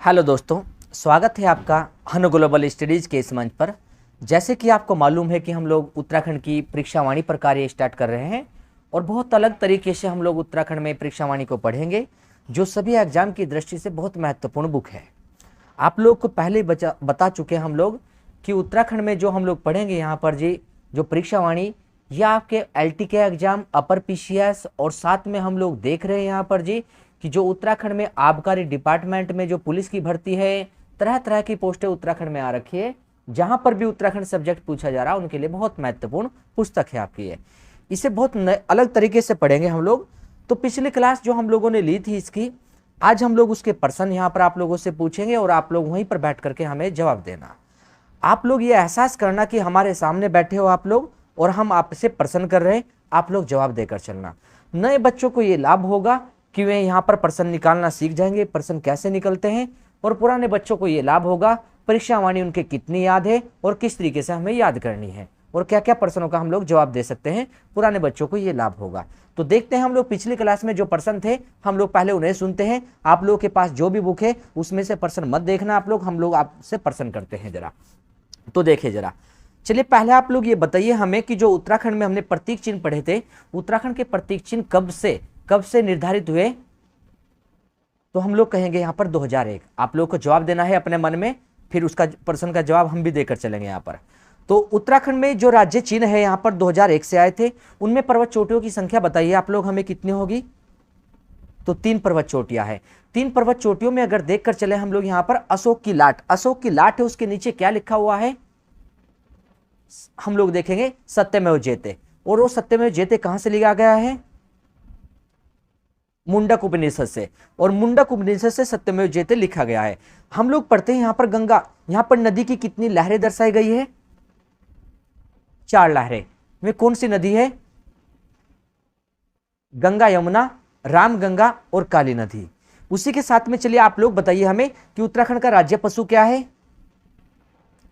Hello दोस्तों, स्वागत है आपका हनु ग्लोबल स्टडीज के इस मंच पर। जैसे कि आपको मालूम है कि हम लोग उत्तराखंड की परीक्षावाणी पर कार्य स्टार्ट कर रहे हैं और बहुत अलग तरीके से हम लोग उत्तराखंड में परीक्षावाणी को पढ़ेंगे, जो सभी एग्जाम की दृष्टि से बहुत महत्वपूर्ण बुक है। आप लोग को पहले बता चुके हैं हम लोग कि उत्तराखंड में जो हम लोग पढ़ेंगे यहाँ पर जी जो परीक्षावाणी, यह आपके LT के एग्जाम, अपर PCS और साथ में हम लोग देख रहे हैं यहाँ पर जी कि जो उत्तराखंड में आबकारी डिपार्टमेंट में जो पुलिस की भर्ती है, तरह तरह की पोस्टें उत्तराखंड में आ रखी है। जहां पर भी उत्तराखंड सब्जेक्ट पूछा जा रहा है उनके लिए बहुत महत्वपूर्ण पुस्तक है आपकी ये। इसे बहुत अलग तरीके से पढ़ेंगे हम लोग। तो पिछली क्लास जो हम लोगों ने ली थी इसकी, आज हम लोग उसके प्रश्न यहाँ पर आप लोगों से पूछेंगे और आप लोग वहीं पर बैठ करके हमें जवाब देना। आप लोग ये एहसास करना कि हमारे सामने बैठे हो आप लोग और हम आपसे प्रश्न कर रहे हैं, आप लोग जवाब देकर चलना। नए बच्चों को ये लाभ होगा कि वे यहाँ पर प्रश्न निकालना सीख जाएंगे, प्रश्न कैसे निकलते हैं, और पुराने बच्चों को ये लाभ होगा परीक्षावाणी उनके कितनी याद है और किस तरीके से हमें याद करनी है और क्या क्या प्रश्नों का हम लोग जवाब दे सकते हैं। पुराने बच्चों को ये लाभ होगा। तो देखते हैं हम लोग पिछली क्लास में जो प्रश्न थे, हम लोग पहले उन्हें सुनते हैं। आप लोगों के पास जो भी बुक है उसमें से प्रश्न मत देखना आप लोग, हम लोग आपसे प्रश्न करते हैं जरा। तो देखिए जरा, चलिए पहले आप लोग ये बताइए हमें कि जो उत्तराखंड में हमने प्रतीक चिन्ह पढ़े थे, उत्तराखंड के प्रतीक चिन्ह कब से निर्धारित हुए? तो हम लोग कहेंगे यहाँ पर 2001। आप लोग को जवाब देना है अपने मन में, फिर उसका प्रश्न का जवाब हम भी देकर चलेंगे यहाँ पर। तो उत्तराखंड में जो राज्य चिन्ह है यहाँ पर 2001 से आए थे, उनमें पर्वत चोटियों की संख्या बताइए आप लोग हमें कितनी होगी? तो 3 पर्वत चोटियां है। 3 पर्वत चोटियों में अगर देखकर चले हम लोग यहाँ पर अशोक की लाट है, उसके नीचे क्या लिखा हुआ है? हम लोग देखेंगे सत्यमेव जयते। और वो सत्यमेव जयते कहां से लिया गया है? मुंडक उपनिषद से। और मुंडक उपनिषद से सत्यमेव जयते लिखा गया है। हम लोग पढ़ते हैं यहाँ पर गंगा, यहाँ पर नदी की कितनी लहरें दर्शाई गई है? 4 लहरें। वे कौन सी नदी है? गंगा, यमुना, रामगंगा और काली नदी। उसी के साथ में चलिए आप लोग बताइए हमें कि उत्तराखंड का राज्य पशु क्या है?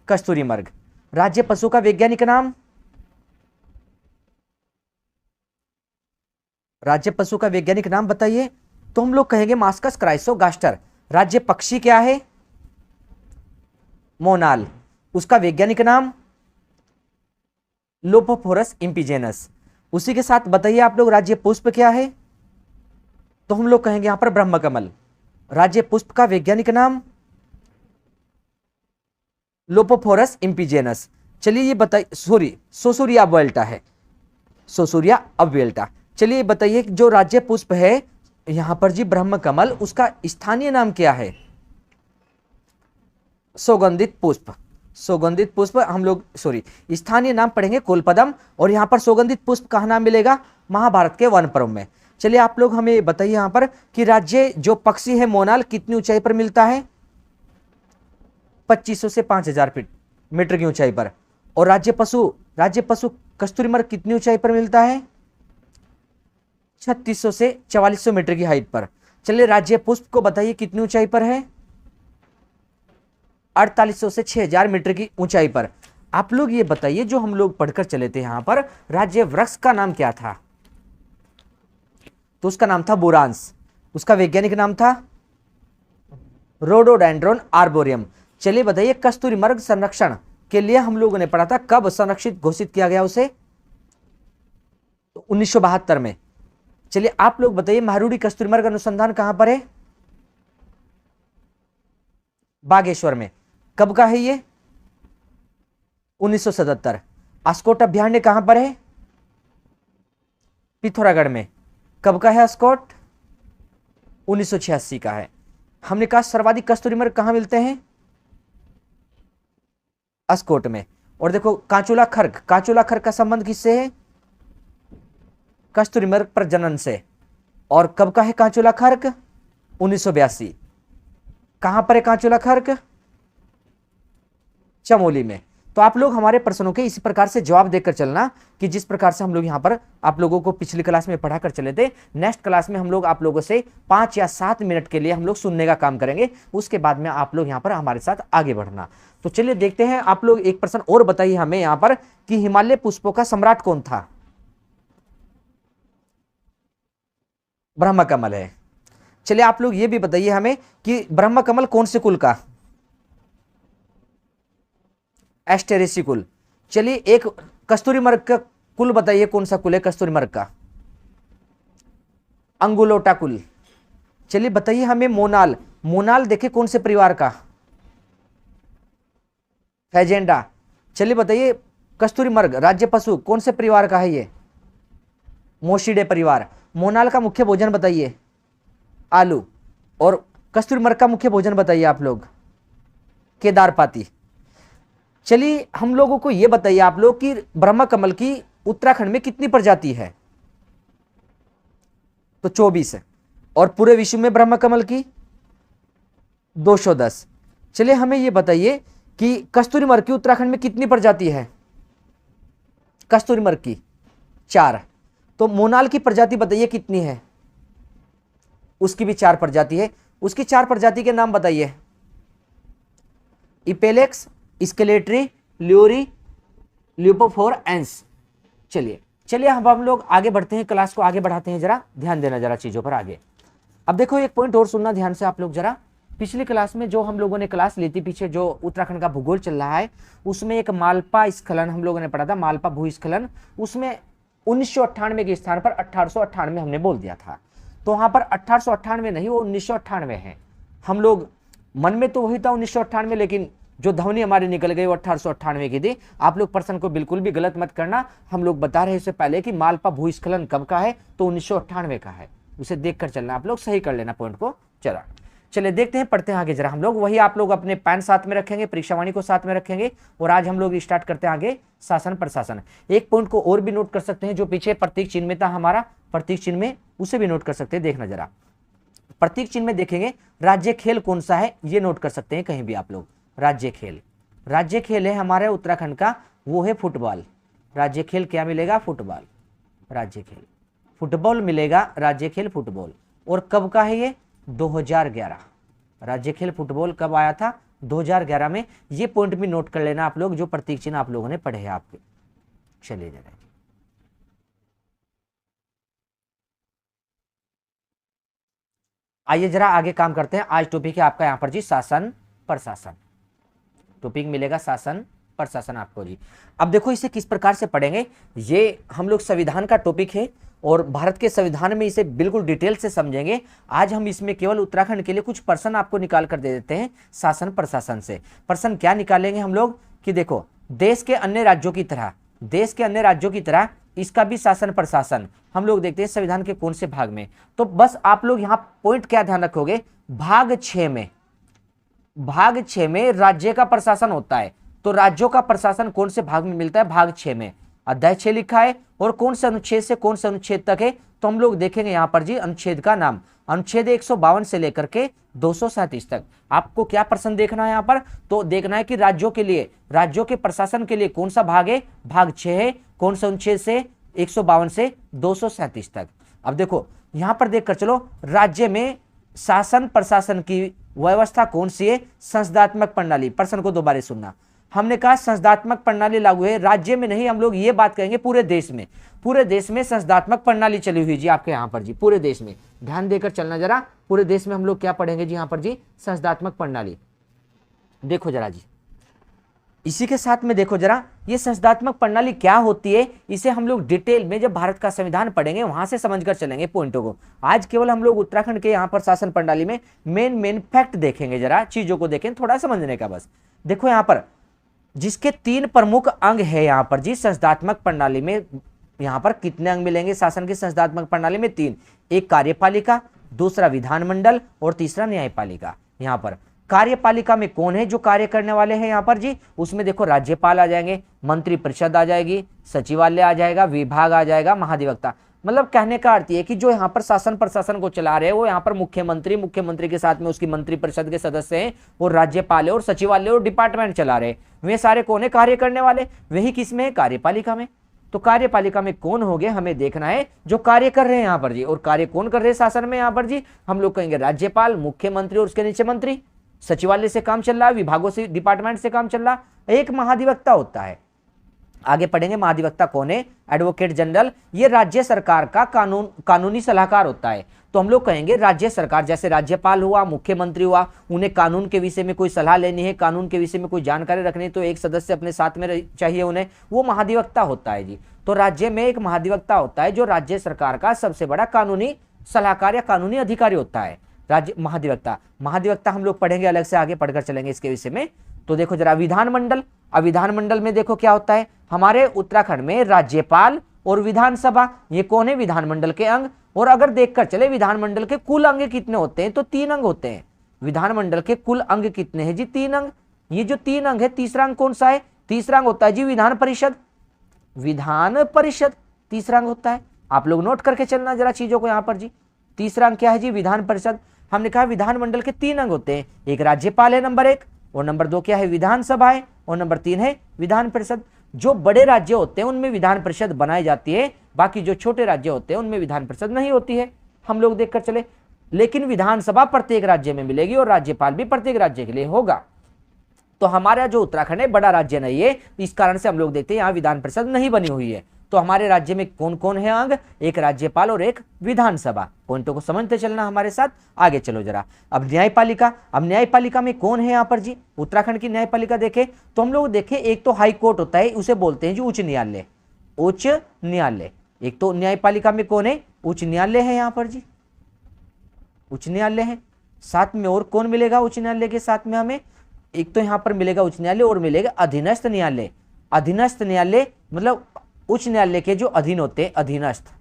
कस्तूरी मृग। राज्य पशु का वैज्ञानिक नाम? राज्य पशु का वैज्ञानिक नाम बताइए। तो हम लोग कहेंगे मास्कस क्राइसोगास्टर। राज्य पक्षी क्या है? मोनाल। उसका वैज्ञानिक नाम? लोपोफोरस इम्पिजेनस। उसी के साथ बताइए आप लोग राज्य पुष्प क्या है? तो हम लोग कहेंगे यहां पर ब्रह्मकमल। राज्य पुष्प का वैज्ञानिक नाम? लोपोफोरस इम्पिजेनस। चलिए ये बताइए, सोसूरिया अबवेल्टा है, सोसूरिया अबवेल्टा। चलिए बताइए जो राज्य पुष्प है यहां पर जी ब्रह्मकमल, उसका स्थानीय नाम क्या है? सुगंधित पुष्प। सुगंधित पुष्प हम लोग स्थानीय नाम पढ़ेंगे कोलपदम। और यहां पर सुगंधित पुष्प कहां नाम मिलेगा? महाभारत के वन पर्व में। चलिए आप लोग हमें बताइए यहां पर कि राज्य जो पक्षी है मोनाल कितनी ऊंचाई पर मिलता है? 2500 से 5000 मीटर की ऊंचाई पर। और राज्य पशु कस्तूरी मृग कितनी ऊंचाई पर मिलता है? 3600 से 4400 मीटर की हाइट पर। चलिए राज्य पुष्प को बताइए कितनी ऊंचाई पर है? 4800 से 6000 मीटर की ऊंचाई पर। आप लोग ये बताइए जो हम लोग पढ़कर चले थे यहां पर, राज्य वृक्ष का नाम क्या था? तो उसका नाम था बोरांस। उसका वैज्ञानिक नाम था रोडोडेंड्रोन आर्बोरियम। चलिए बताइए कस्तूरी मृग संरक्षण के लिए हम लोगों ने पढ़ा था, कब संरक्षित घोषित किया गया उसे? 1972 में। चलिए आप लोग बताइए महारूढ़ी कस्तूरी मृग अनुसंधान कहां पर है? बागेश्वर में। कब का है ये? 1977। अस्कोट अभ्यारण्य कहां पर है? पिथौरागढ़ में। कब का है अस्कोट? 1986 का है। हमने कहा सर्वाधिक कस्तूरी मृग कहां मिलते हैं? अस्कोट में। और देखो कांचुला खर्क का संबंध किससे है? कस्तूरी मृग प्रजनन से। और कब का है कांचुला खर्क? 1982। कहां पर है कांचुला खर्क? चमोली में। तो आप लोग हमारे प्रश्नों के इसी प्रकार से जवाब देकर चलना कि जिस प्रकार से हम लोग यहां पर आप लोगों को पिछली क्लास में पढ़ा कर चले थे। नेक्स्ट क्लास में हम लोग आप लोगों से 5 या 7 मिनट के लिए हम लोग सुनने का काम करेंगे, उसके बाद में आप लोग यहां पर हमारे साथ आगे बढ़ना। तो चलिए देखते हैं। आप लोग एक प्रश्न और बताइए हमें यहां पर कि हिमालय पुष्पों का सम्राट कौन था? ब्रह्मकमल है। चलिए आप लोग ये भी बताइए हमें कि ब्रह्म कमल कौन से कुल का, एस्टेरेसी कुल। चलिए एक कस्तूरी मर्ग का कुल बताइए, कौन सा कुल है कस्तूरी मर्ग का, अंगुलोटा कुल। चलिए बताइए हमें मोनाल, मोनाल देखिए कौन से परिवार का, फैजेंडा। चलिए बताइए कस्तूरी मर्ग राज्य पशु कौन से परिवार का है ये, मोशिडे परिवार। मोनाल का मुख्य भोजन बताइए, आलू। और कस्तूरी मर्ग का मुख्य भोजन बताइए आप लोग, केदारपाती। चलिए हम लोगों को यह बताइए आप लोग कि ब्रह्म कमल की उत्तराखंड में कितनी प्रजाति है, तो 24 है। और पूरे विश्व में ब्रह्म कमल की 210। चलिए हमें यह बताइए कि कस्तूरी मर्ग की उत्तराखंड में कितनी प्रजाति है, कस्तूरी मर्ग की 4। तो मोनाल की प्रजाति बताइए कितनी है, उसकी भी 4 प्रजाति है। उसकी 4 प्रजाति के नाम बताइए, इपेलेक्स, स्केलेट्री, ल्यूरी, ल्यूपोफोर, एंस। चलिए चलिए अब हम लोग आगे बढ़ते हैं, क्लास को आगे बढ़ाते हैं। जरा ध्यान देना जरा चीजों पर आगे। अब देखो एक पॉइंट और सुनना ध्यान से आप लोग जरा। पिछली क्लास में जो हम लोगों ने क्लास ली थी, पीछे जो उत्तराखंड का भूगोल चल रहा है, उसमें एक मालपा स्खलन हम लोगों ने पढ़ा था, मालपा भूस्खलन। उसमें 1998 के स्थान पर 1898 हमने बोल दिया था। तो वहां पर 1898 नहीं, वो 1998 है। हम लोग मन में तो वही था 1998, लेकिन जो ध्वनि हमारी निकल गई वो 1898 की थी। आप लोग प्रश्न को बिल्कुल भी गलत मत करना। हम लोग बता रहे इससे पहले कि मालपा भूस्खलन कब का है, तो 1998 का है। उसे देखकर चलना, आप लोग सही कर लेना पॉइंट को। चलो चलिए देखते हैं, पढ़ते हैं आगे जरा। हम लोग वही आप लोग अपने पैन साथ में रखेंगे, परीक्षावाणी को साथ में रखेंगे। और आज हम लोग स्टार्ट करते हैं आगे शासन प्रशासन। एक पॉइंट को और भी नोट कर सकते हैं, जो पीछे प्रतीक चिन्ह में था हमारा, प्रतीक चिन्ह में उसे भी नोट कर सकते हैं। देखना जरा, प्रतीक चिन्ह में देखेंगे राज्य खेल कौन सा है, ये नोट कर सकते हैं कहीं भी आप लोग। राज्य खेल, राज्य खेल है हमारे उत्तराखंड का, वो है फुटबॉल। राज्य खेल क्या मिलेगा, फुटबॉल। राज्य खेल फुटबॉल मिलेगा, राज्य खेल फुटबॉल। और कब का है ये, 2011। राज्य खेल फुटबॉल कब आया था, 2011 में। ये पॉइंट भी नोट कर लेना आप लोग, जो प्रतीक चिन्ह आप लोगों ने पढ़े हैं आपके। चलिए जरा आइए जरा आगे काम करते हैं। आज टॉपिक है आपका यहाँ पर जी शासन प्रशासन। टॉपिक मिलेगा शासन प्रशासन आपको जी। अब देखो इसे किस प्रकार से पढ़ेंगे, ये हम लोग संविधान का टॉपिक है और भारत के संविधान में इसे बिल्कुल डिटेल से समझेंगे। आज हम इसमें केवल उत्तराखंड के लिए कुछ प्रश्न आपको निकाल कर दे देते हैं शासन प्रशासन से। प्रश्न क्या निकालेंगे हम लोग कि देखो, देश के अन्य राज्यों की तरह, देश के अन्य राज्यों की तरह इसका भी शासन प्रशासन हम लोग देखते हैं संविधान के कौन से भाग में। तो बस आप लोग यहाँ पॉइंट क्या ध्यान रखोगे, भाग 6 में, भाग 6 में राज्य का प्रशासन होता है। तो राज्यों का प्रशासन कौन से भाग में मिलता है, भाग 6 में। अध्याय 6 लिखा है और कौन से अनुच्छेद से कौन से अनुच्छेद तक है, तो हम लोग देखेंगे यहाँ पर जी अनुच्छेद का नाम। अनुच्छेद 152 से लेकर के 237 तक। आपको क्या प्रश्न देखना है यहाँ पर, तो देखना है कि राज्यों के लिए, राज्यों के प्रशासन के लिए कौन सा भाग है, भाग 6 है। कौन सा अनुच्छेद से, 152 से 237 तक। अब देखो यहां पर देखकर चलो, राज्य में शासन प्रशासन की व्यवस्था कौन सी है, संसदात्मक प्रणाली। प्रश्न को दोबारा सुनना, हमने कहा संसदात्मक प्रणाली लागू है, राज्य में नहीं, हम लोग ये बात कहेंगे पूरे देश में। पूरे देश में संसदात्मक प्रणाली चली हुई जी आपके यहाँ पर जी, पूरे देश में। ध्यान देकर चलना जरा, पूरे देश में हम लोग क्या पढ़ेंगे जी यहाँ पर जी, संसदात्मक प्रणाली। देखो जरा जी, इसी के साथ में देखो जरा, ये संसदात्मक प्रणाली क्या होती है, इसे हम लोग डिटेल में जब भारत का संविधान पढ़ेंगे वहां से समझकर चलेंगे पॉइंटों को। आज केवल हम लोग उत्तराखंड के यहाँ पर शासन प्रणाली में मेन फैक्ट देखेंगे, जरा चीजों को देखें, थोड़ा समझने का बस। देखो यहाँ पर जिसके 3 प्रमुख अंग है यहाँ पर जी संसदात्मक प्रणाली में, यहाँ पर कितने अंग मिलेंगे शासन की संसदात्मक प्रणाली में, 3। एक कार्यपालिका, दूसरा विधानमंडल और तीसरा न्यायपालिका। यहाँ पर कार्यपालिका में कौन है जो कार्य करने वाले हैं यहाँ पर जी, उसमें देखो राज्यपाल आ जाएंगे, मंत्रिपरिषद आ जाएगी, सचिवालय आ जाएगा, विभाग आ जाएगा, महाधिवक्ता। मतलब कहने का अर्थ ये कि जो यहाँ पर शासन प्रशासन को चला रहे हैं वो यहाँ पर मुख्यमंत्री, मुख्यमंत्री के साथ में उसकी मंत्रिपरिषद के सदस्य हैं, और राज्यपाल और सचिवालय और डिपार्टमेंट चला रहे हैं। वे सारे कौन है, कार्य करने वाले। वही किस में है, कार्यपालिका में। तो कार्यपालिका में कौन हो गए, हमें देखना है जो कार्य कर रहे हैं यहाँ पर जी। और कार्य कौन कर रहे हैं शासन में यहाँ पर जी, हम लोग कहेंगे राज्यपाल, मुख्यमंत्री और उसके नीचे मंत्री। सचिवालय से काम चल रहा है, विभागों से, डिपार्टमेंट से काम चल रहा है। एक महाधिवक्ता होता है। आगे पढ़ेंगे महाधिवक्ता कौन है, एडवोकेट जनरल, ये राज्य सरकार का कानूनी सलाहकार होता है। तो हम लोग कहेंगे राज्य सरकार, जैसे राज्यपाल हुआ, मुख्यमंत्री हुआ, उन्हें कानून के विषय में कोई सलाह लेनी है, कानून के विषय में कोई जानकारी रखनी है, तो एक सदस्य अपने साथ में चाहिए उन्हें, वो महाधिवक्ता होता है जी। तो राज्य में एक महाधिवक्ता होता है जो राज्य सरकार का सबसे बड़ा कानूनी सलाहकार या कानूनी अधिकारी होता है, राज्य महाधिवक्ता हम लोग पढ़ेंगे अलग से, आगे पढ़कर चलेंगे इसके विषय में। तो देखो जरा विधानमंडल, अब विधानमंडल में देखो क्या होता है, हमारे उत्तराखंड में राज्यपाल और विधानसभा, ये कौन है, विधानमंडल के अंग। और अगर देखकर चले विधानमंडल के कुल अंग कितने होते हैं, तो 3 अंग होते हैं। विधानमंडल के कुल अंग कितने हैं जी, 3 अंग। ये जो 3 अंग है, तीसरा अंग कौन सा है, तीसरा अंग होता है जी विधान परिषद। विधान परिषद तीसरा अंग होता है, आप लोग नोट करके चलना जरा चीजों को यहाँ पर जी। तीसरा अंग क्या है जी, विधान परिषद। हमने कहा विधानमंडल के 3 अंग होते हैं, एक राज्यपाल है नंबर 1, और नंबर 2 क्या है, विधानसभा है, और नंबर 3 है विधान परिषद। जो बड़े राज्य होते हैं उनमें विधान परिषद बनाई जाती है, बाकी जो छोटे राज्य होते हैं उनमें विधान परिषद नहीं होती है, हम लोग देखकर चले। लेकिन विधानसभा प्रत्येक राज्य में मिलेगी और राज्यपाल भी प्रत्येक राज्य के लिए होगा। तो हमारा जो उत्तराखंड है बड़ा राज्य नहीं है, इस कारण से हम लोग देखते हैं यहाँ विधान परिषद नहीं बनी हुई है। तो हमारे राज्य में कौन कौन है अंग, एक राज्यपाल और एक विधानसभा। पॉइंटों को समझते चलना हमारे साथ, आगे चलो जरा। अब न्यायपालिका, अब न्यायपालिका में कौन है यहाँ पर जी, उत्तराखंड की न्यायपालिका देखे तो हम लोग देखें, एक तो हाई कोर्ट होता है, उसे बोलते हैं जी उच्च न्यायालय, उच्च न्यायालय। एक तो न्यायपालिका में कौन है, उच्च न्यायालय है यहाँ पर जी, उच्च न्यायालय है। साथ में और कौन मिलेगा उच्च न्यायालय के साथ में हमें, एक तो यहाँ पर मिलेगा उच्च न्यायालय और मिलेगा अधीनस्थ न्यायालय। अधीनस्थ न्यायालय मतलब उच्च न्यायालय के जो अधीन होते हैं, अधीनस्थ,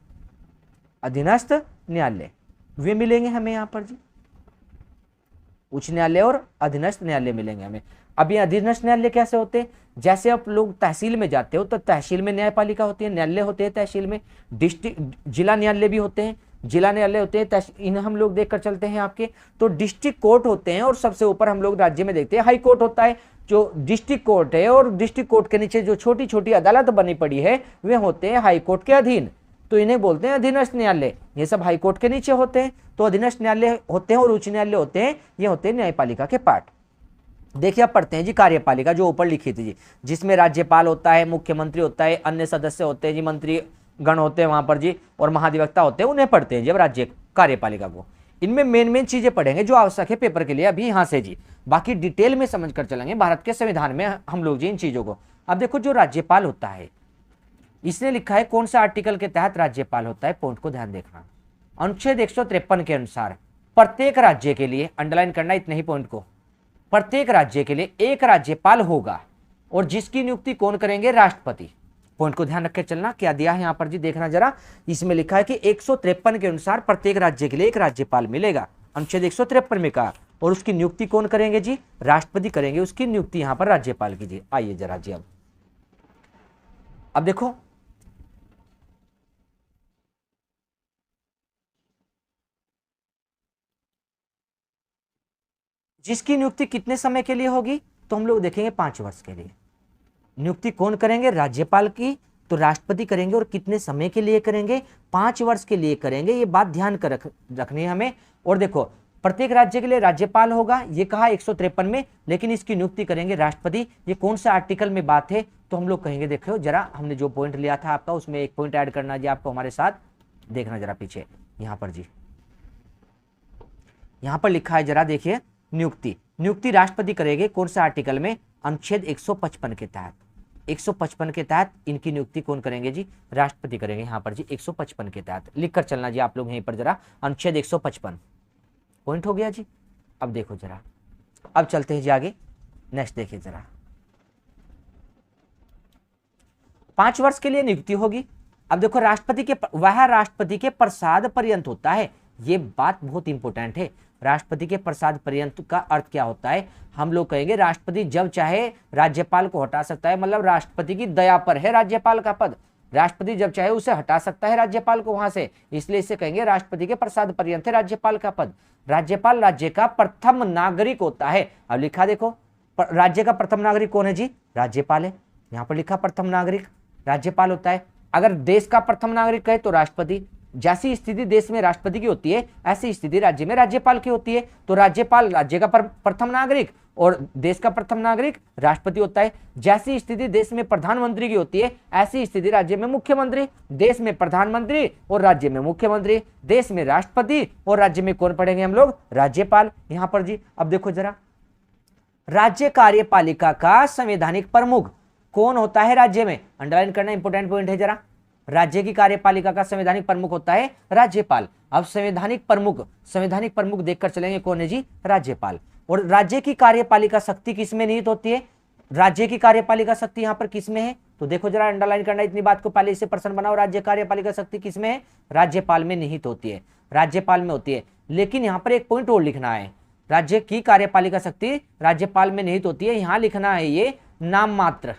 अधीनस्थ न्यायालय वे मिलेंगे हमें यहाँ पर जी। उच्च न्यायालय और अधीनस्थ न्यायालय मिलेंगे हमें। अब ये अधीनस्थ न्यायालय कैसे होते हैं, जैसे आप लोग तहसील में जाते हो तो तहसील में न्यायपालिका होती है, न्यायालय होते हैं तहसील में, डिस्ट्रिक्ट जिला न्यायालय भी होते हैं, जिला न्यायालय होते हैं, इन्हें हम लोग देखकर चलते हैं आपके। तो डिस्ट्रिक्ट कोर्ट होते हैं, और सबसे ऊपर हम लोग राज्य में देखते हैं हाई कोर्ट होता है। जो डिस्ट्रिक्ट कोर्ट है और डिस्ट्रिक्ट कोर्ट के नीचे जो छोटी छोटी अदालत बनी पड़ी है वे होते हैं हाई कोर्ट के अधीन, तो इन्हें बोलते हैं अधीनस्थ न्यायालय। ये सब हाई कोर्ट के नीचे होते हैं, तो अधीनस्थ न्यायालय होते हैं और उच्च न्यायालय होते हैं, ये होते हैं न्यायपालिका के पार्ट। देखिए अब पढ़ते हैं जी कार्यपालिका, जो ऊपर लिखी थी जी, जिसमें राज्यपाल होता है, मुख्यमंत्री होता है, अन्य सदस्य होते हैं जी, मंत्री गण होते हैं वहां पर जी, और महाधिवक्ता होते हैं, उन्हें पढ़ते हैं जी अब राज्य कार्यपालिका को। इनमें मेन चीजें पढ़ेंगे जो आवश्यक है पेपर के लिए अभी यहाँ से जी, बाकी डिटेल में समझ कर चलेंगे भारत के संविधान में हम लोग जी इन चीजों को। अब देखो जो राज्यपाल होता है, इसने लिखा है कौन सा आर्टिकल के तहत राज्यपाल होता है, पॉइंट को ध्यान देखना। अनुच्छेद 153 के अनुसार प्रत्येक राज्य के लिए, अंडरलाइन करना इतने ही पॉइंट को, प्रत्येक राज्य के लिए एक राज्यपाल होगा और जिसकी नियुक्ति कौन करेंगे, राष्ट्रपति। पॉइंट को ध्यान रख के चलना, क्या दिया है यहाँ पर जी देखना जरा, इसमें लिखा है कि 153 के अनुसार प्रत्येक राज्य के लिए एक राज्यपाल मिलेगा, अनुच्छेद 153 में कहा, और उसकी नियुक्ति कौन करेंगे जी, राष्ट्रपति करेंगे उसकी नियुक्ति यहाँ पर राज्यपाल की जी। आइए जरा जी अब देखो जिसकी नियुक्ति कितने समय के लिए होगी, तो हम लोग देखेंगे 5 वर्ष के लिए। नियुक्ति कौन करेंगे, राज्यपाल की, तो राष्ट्रपति करेंगे, और कितने समय के लिए करेंगे, 5 वर्ष के लिए करेंगे, ये बात ध्यान कर रखनी है हमें। और देखो प्रत्येक राज्य के लिए राज्यपाल होगा, ये कहा 153 में, लेकिन इसकी नियुक्ति करेंगे राष्ट्रपति। ये कौन सा आर्टिकल में बात है, तो हम लोग कहेंगे, देखो जरा हमने जो पॉइंट लिया था आपका, उसमें एक पॉइंट ऐड करना जी आपको हमारे साथ, देखना जरा पीछे यहाँ पर जी, यहाँ पर लिखा है जरा देखिए, नियुक्ति राष्ट्रपति करेंगे, कौन सा आर्टिकल में, अनुच्छेद 155 के तहत। 155 के तहत इनकी नियुक्ति कौन करेंगे जी, राष्ट्रपति करेंगे यहाँ पर जी, 155 के तहत लिखकर चलना जी आप लोग यहीं पर जरा, अनुच्छेद 155 पॉइंट हो गया जी। अब देखो जरा, अब चलते हैं जी आगे, नेक्स्ट देखिए जरा, 5 वर्ष के लिए नियुक्ति होगी। अब देखो वह राष्ट्रपति के प्रसाद पर्यंत होता है, ये बात बहुत इंपॉर्टेंट है। राष्ट्रपति के प्रसाद पर्यंत का अर्थ क्या होता है, हम लोग कहेंगे राष्ट्रपति जब चाहे राज्यपाल को हटा सकता है, मतलब राष्ट्रपति की दया पर है राज्यपाल का पद, राष्ट्रपति जब चाहे उसे हटा सकता है राज्यपाल को वहां से, इसलिए इसे कहेंगे राष्ट्रपति के प्रसाद पर्यंत है राज्यपाल का पद। राज्यपाल राज्य का प्रथम नागरिक होता है। अब लिखा देखो, राज्य का प्रथम नागरिक कौन है जी, राज्यपाल है, यहाँ पर लिखा प्रथम नागरिक राज्यपाल होता है। अगर देश का प्रथम नागरिक कहे तो राष्ट्रपति, जैसी स्थिति देश में राष्ट्रपति की होती है ऐसी स्थिति राज्य में राज्यपाल की होती है। तो राज्यपाल राज्य का प्रथम नागरिक और देश का प्रथम नागरिक राष्ट्रपति होता है। जैसी स्थिति देश में प्रधानमंत्री की होती है ऐसी स्थिति राज्य में मुख्यमंत्री, देश में प्रधानमंत्री और राज्य में मुख्यमंत्री, देश में राष्ट्रपति और राज्य में कौन पढ़ेंगे हम लोग, राज्यपाल। यहां पर जी अब देखो जरा, राज्य कार्यपालिका का संवैधानिक प्रमुख कौन होता है राज्य में, अंडरलाइन करना इंपॉर्टेंट पॉइंट है जरा। राज्य की कार्यपालिका का संवैधानिक प्रमुख होता है राज्यपाल। अब संवैधानिक प्रमुख देखकर चलेंगे कौन है जी, राज्यपाल। और राज्य की कार्यपालिका शक्ति किसमें निहित होती है, राज्य की कार्यपालिका शक्ति यहां पर किसमें है, तो देखो जरा अंडरलाइन करना इतनी बात को, पहले इसे प्रश्न बनाओ। राज्य कार्यपालिका शक्ति किसमें है, राज्यपाल में निहित होती है, राज्यपाल में होती है। लेकिन यहां पर एक पॉइंट और लिखना है, राज्य की कार्यपालिका शक्ति राज्यपाल में निहित होती है। यहां लिखना है ये नाम मात्र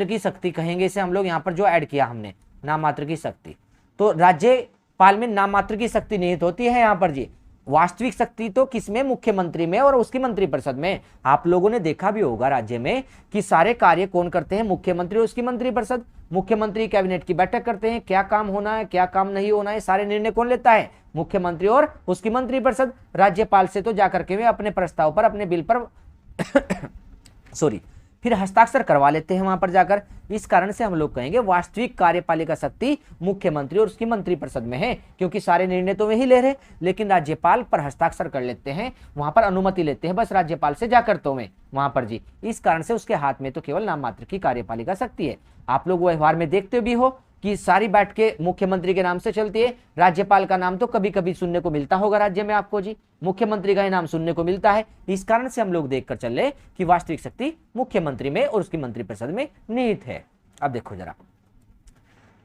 की शक्ति कहेंगे इसे हम लोग, यहां पर जो ऐड किया हमने नाम मात्र की शक्ति। तो राज्यपाल में नाम मात्र की शक्ति निहित होती है यहां पर जी। वास्तविक शक्ति तो किसमें, मुख्यमंत्री में और उसकी मंत्रिपरिषद में। आप लोगों ने देखा भी होगा राज्य में कि सारे कार्य कौन करते हैं, मुख्यमंत्री और उसकी मंत्रिपरिषद। मुख्यमंत्री कैबिनेट की बैठक करते हैं, क्या काम होना है क्या काम नहीं होना है सारे निर्णय कौन लेता है, मुख्यमंत्री और उसकी मंत्रिपरिषद। राज्यपाल से तो जाकर के वे अपने प्रस्ताव पर, अपने बिल पर फिर हस्ताक्षर करवा लेते हैं वहां पर जाकर। इस कारण से हम लोग कहेंगे वास्तविक कार्यपालिका शक्ति मुख्यमंत्री और उसकी मंत्रिपरिषद में है, क्योंकि सारे निर्णय तो वे ही ले रहे, लेकिन राज्यपाल पर हस्ताक्षर कर लेते हैं, वहां पर अनुमति लेते हैं बस राज्यपाल से जाकर तो में वहां पर जी। इस कारण से उसके हाथ में तो केवल नाम मात्र की कार्यपालिका शक्ति है। आप लोग व्यवहार में देखते भी हो कि सारी बैठ के मुख्यमंत्री के नाम से चलती है, राज्यपाल का नाम तो कभी कभी सुनने को मिलता होगा राज्य में आपको जी, मुख्यमंत्री का ही नाम सुनने को मिलता है। इस कारण से हम लोग देखकर चल रहे कि वास्तविक शक्ति मुख्यमंत्री में और उसकी मंत्रिपरिषद में निहित है। अब देखो जरा,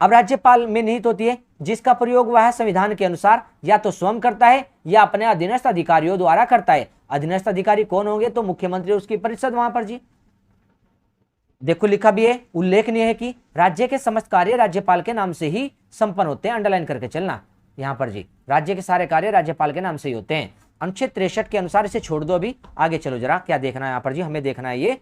अब राज्यपाल में निहित होती है जिसका प्रयोग वह संविधान के अनुसार या तो स्वयं करता है या अपने अधीनस्थ अधिकारियों द्वारा करता है। अधीनस्थ अधिकारी कौन होंगे, तो मुख्यमंत्री और उसकी परिषद वहां पर जी। देखो लिखा भी है, उल्लेखनीय है कि राज्य के समस्त कार्य राज्यपाल के नाम से ही संपन्न होते हैं, अंडरलाइन करके चलना यहां पर जी। राज्य के सारे कार्य राज्यपाल के नाम से ही होते हैं। अनुच्छेद 63 के अनुसार इसे छोड़ दो, अभी आगे चलो जरा, क्या देखना है यहां पर जी, हमें देखना है ये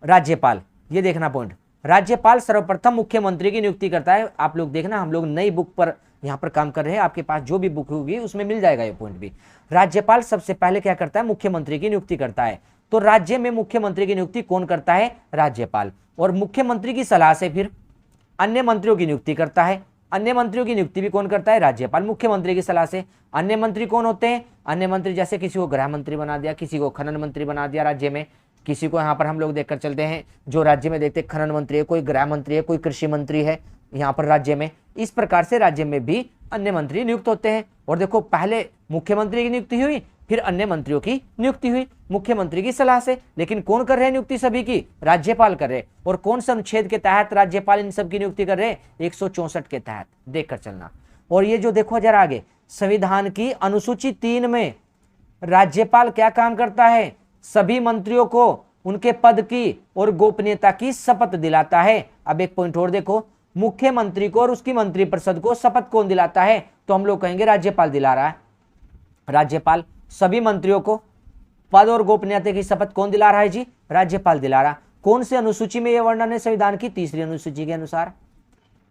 राज्यपाल, ये देखना पॉइंट। राज्यपाल सर्वप्रथम मुख्यमंत्री की नियुक्ति करता है। आप लोग देखना, हम लोग नई बुक पर यहां पर काम कर रहे हैं, आपके पास जो भी बुक होगी उसमें मिल जाएगा ये पॉइंट भी। राज्यपाल सबसे पहले क्या करता है, मुख्यमंत्री की नियुक्ति करता है। तो राज्य में मुख्यमंत्री की नियुक्ति कौन करता है, राज्यपाल। और मुख्यमंत्री की सलाह से फिर अन्य मंत्रियों की नियुक्ति करता है। अन्य मंत्रियों की नियुक्ति भी कौन करता है, राज्यपाल, मुख्यमंत्री की सलाह से। अन्य मंत्री कौन होते हैं, अन्य मंत्री जैसे किसी को गृह मंत्री बना दिया, किसी को खनन मंत्री बना दिया राज्य में, किसी को यहाँ पर हम लोग देखकर चलते हैं जो राज्य में देखते खनन मंत्री है, कोई गृह मंत्री है, कोई कृषि मंत्री है यहाँ पर राज्य में। इस प्रकार से राज्य में भी अन्य मंत्री नियुक्त होते हैं। और देखो पहले मुख्यमंत्री की नियुक्ति हुई, फिर अन्य मंत्रियों की नियुक्ति हुई मुख्यमंत्री की सलाह से। लेकिन कौन कर रहे हैं नियुक्ति सभी की, राज्यपाल कर रहे। और कौन सा अनुच्छेद के तहत राज्यपाल इन सब की नियुक्ति कर रहे हैं, 164 के तहत, देखकर चलना। और ये जो देखो जरा आगे, संविधान की अनुसूची 3 में राज्यपाल क्या काम करता है, सभी मंत्रियों को उनके पद की और गोपनीयता की शपथ दिलाता है। अब एक पॉइंट और देखो, मुख्यमंत्री को और उसकी मंत्रिपरिषद को शपथ कौन दिलाता है, तो हम लोग कहेंगे राज्यपाल दिला रहा है। राज्यपाल सभी मंत्रियों को पद और गोपनीयता की शपथ कौन दिला रहा है जी, राज्यपाल दिला रहा। कौन सी अनुसूची में यह वर्णन है, संविधान की तीसरी अनुसूची के अनुसार,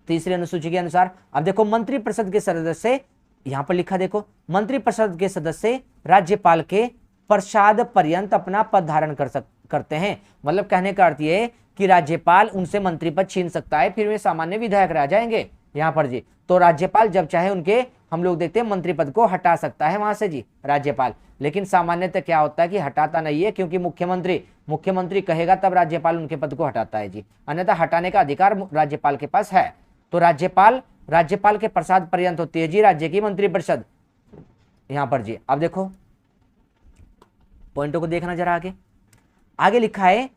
तीसरी अनुसूची के अनुसार। अब देखो मंत्रिपरिषद के सदस्य, यहां पर लिखा देखो, मंत्रिपरिषद के सदस्य राज्यपाल के प्रसाद पर्यंत अपना पद धारण करते हैं। मतलब कहने का अर्थ ये कि राज्यपाल उनसे मंत्री पद छीन सकता है, फिर वे सामान्य विधायक रह जाएंगे यहाँ पर जी। तो राज्यपाल जब चाहे उनके, हम लोग देखते हैं मंत्री पद को हटा सकता है वहां से जी राज्यपाल। लेकिन सामान्यतः क्या होता है कि हटाता नहीं है, क्योंकि मुख्यमंत्री कहेगा तब राज्यपाल उनके पद को हटाता है जी, अन्यथा हटाने का अधिकार राज्यपाल के पास है। तो राज्यपाल के प्रसाद पर्यंत होती है जी राज्य की मंत्रिपरिषद यहाँ पर जी। अब देखो पॉइंटों को देखना जरा, आगे लिखा है,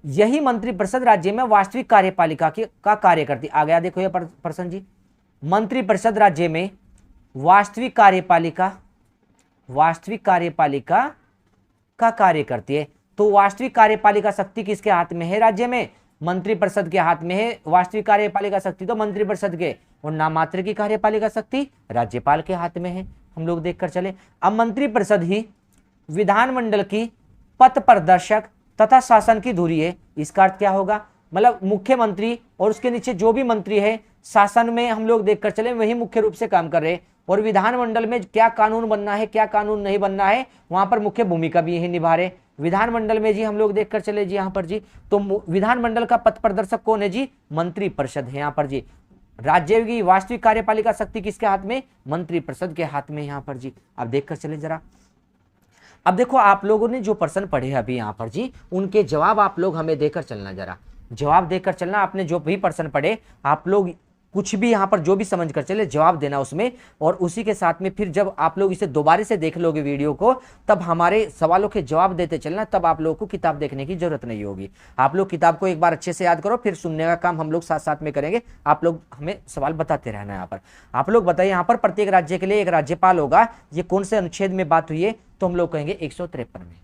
यही मंत्रिपरिषद राज्य में वास्तविक कार्यपालिका का कार्य करती। आ गया देखो ये प्रश्न जी, मंत्रिपरिषद राज्य में वास्तविक कार्यपालिका का कार्य करती है। तो वास्तविक कार्यपालिका शक्ति किसके हाथ में है, राज्य में, मंत्रिपरिषद के हाथ में है। वास्तविक कार्यपालिका शक्ति तो मंत्रिपरिषद के, और नाममात्र की कार्यपालिका शक्ति राज्यपाल के हाथ में है। हम लोग देखकर चले, अब मंत्रिपरिषद ही विधानमंडल की पथ प्रदर्शक तथा शासन की धुरी है। इसका अर्थ क्या होगा, मतलब मुख्यमंत्री और उसके नीचे जो भी मंत्री है शासन में हम लोग देखकर चले वही मुख्य रूप से काम कर रहे हैं, और विधानमंडल में क्या कानून बनना है क्या कानून नहीं बनना है वहां पर मुख्य भूमिका भी यही निभा रहे। विधानमंडल में जी हम लोग देखकर चले जी यहाँ पर जी, तो विधानमंडल का पथ प्रदर्शक कौन है जी, मंत्रिपरिषद है यहाँ पर जी। राज्य की वास्तविक कार्यपालिका शक्ति किसके हाथ में, मंत्रिपरिषद के हाथ में यहाँ पर जी। अब देखकर चले जरा, अब देखो आप लोगों ने जो प्रश्न पढ़े अभी यहाँ पर जी, उनके जवाब आप लोग हमें देकर चलना, जरा जवाब देकर चलना। आपने जो भी प्रश्न पढ़े आप लोग कुछ भी यहाँ पर जो भी समझ कर चले जवाब देना उसमें, और उसी के साथ में फिर जब आप लोग इसे दोबारा से देख लोगे वीडियो को, तब हमारे सवालों के जवाब देते चलना, तब आप लोगों को किताब देखने की जरूरत नहीं होगी। आप लोग किताब को एक बार अच्छे से याद करो, फिर सुनने का काम हम लोग साथ साथ में करेंगे। आप लोग हमें सवाल बताते रहना। यहाँ पर आप लोग बताइए, यहाँ पर प्रत्येक राज्य के लिए एक राज्यपाल होगा, ये कौन से अनुच्छेद में बात हुई है, तो हम लोग कहेंगे 153 में।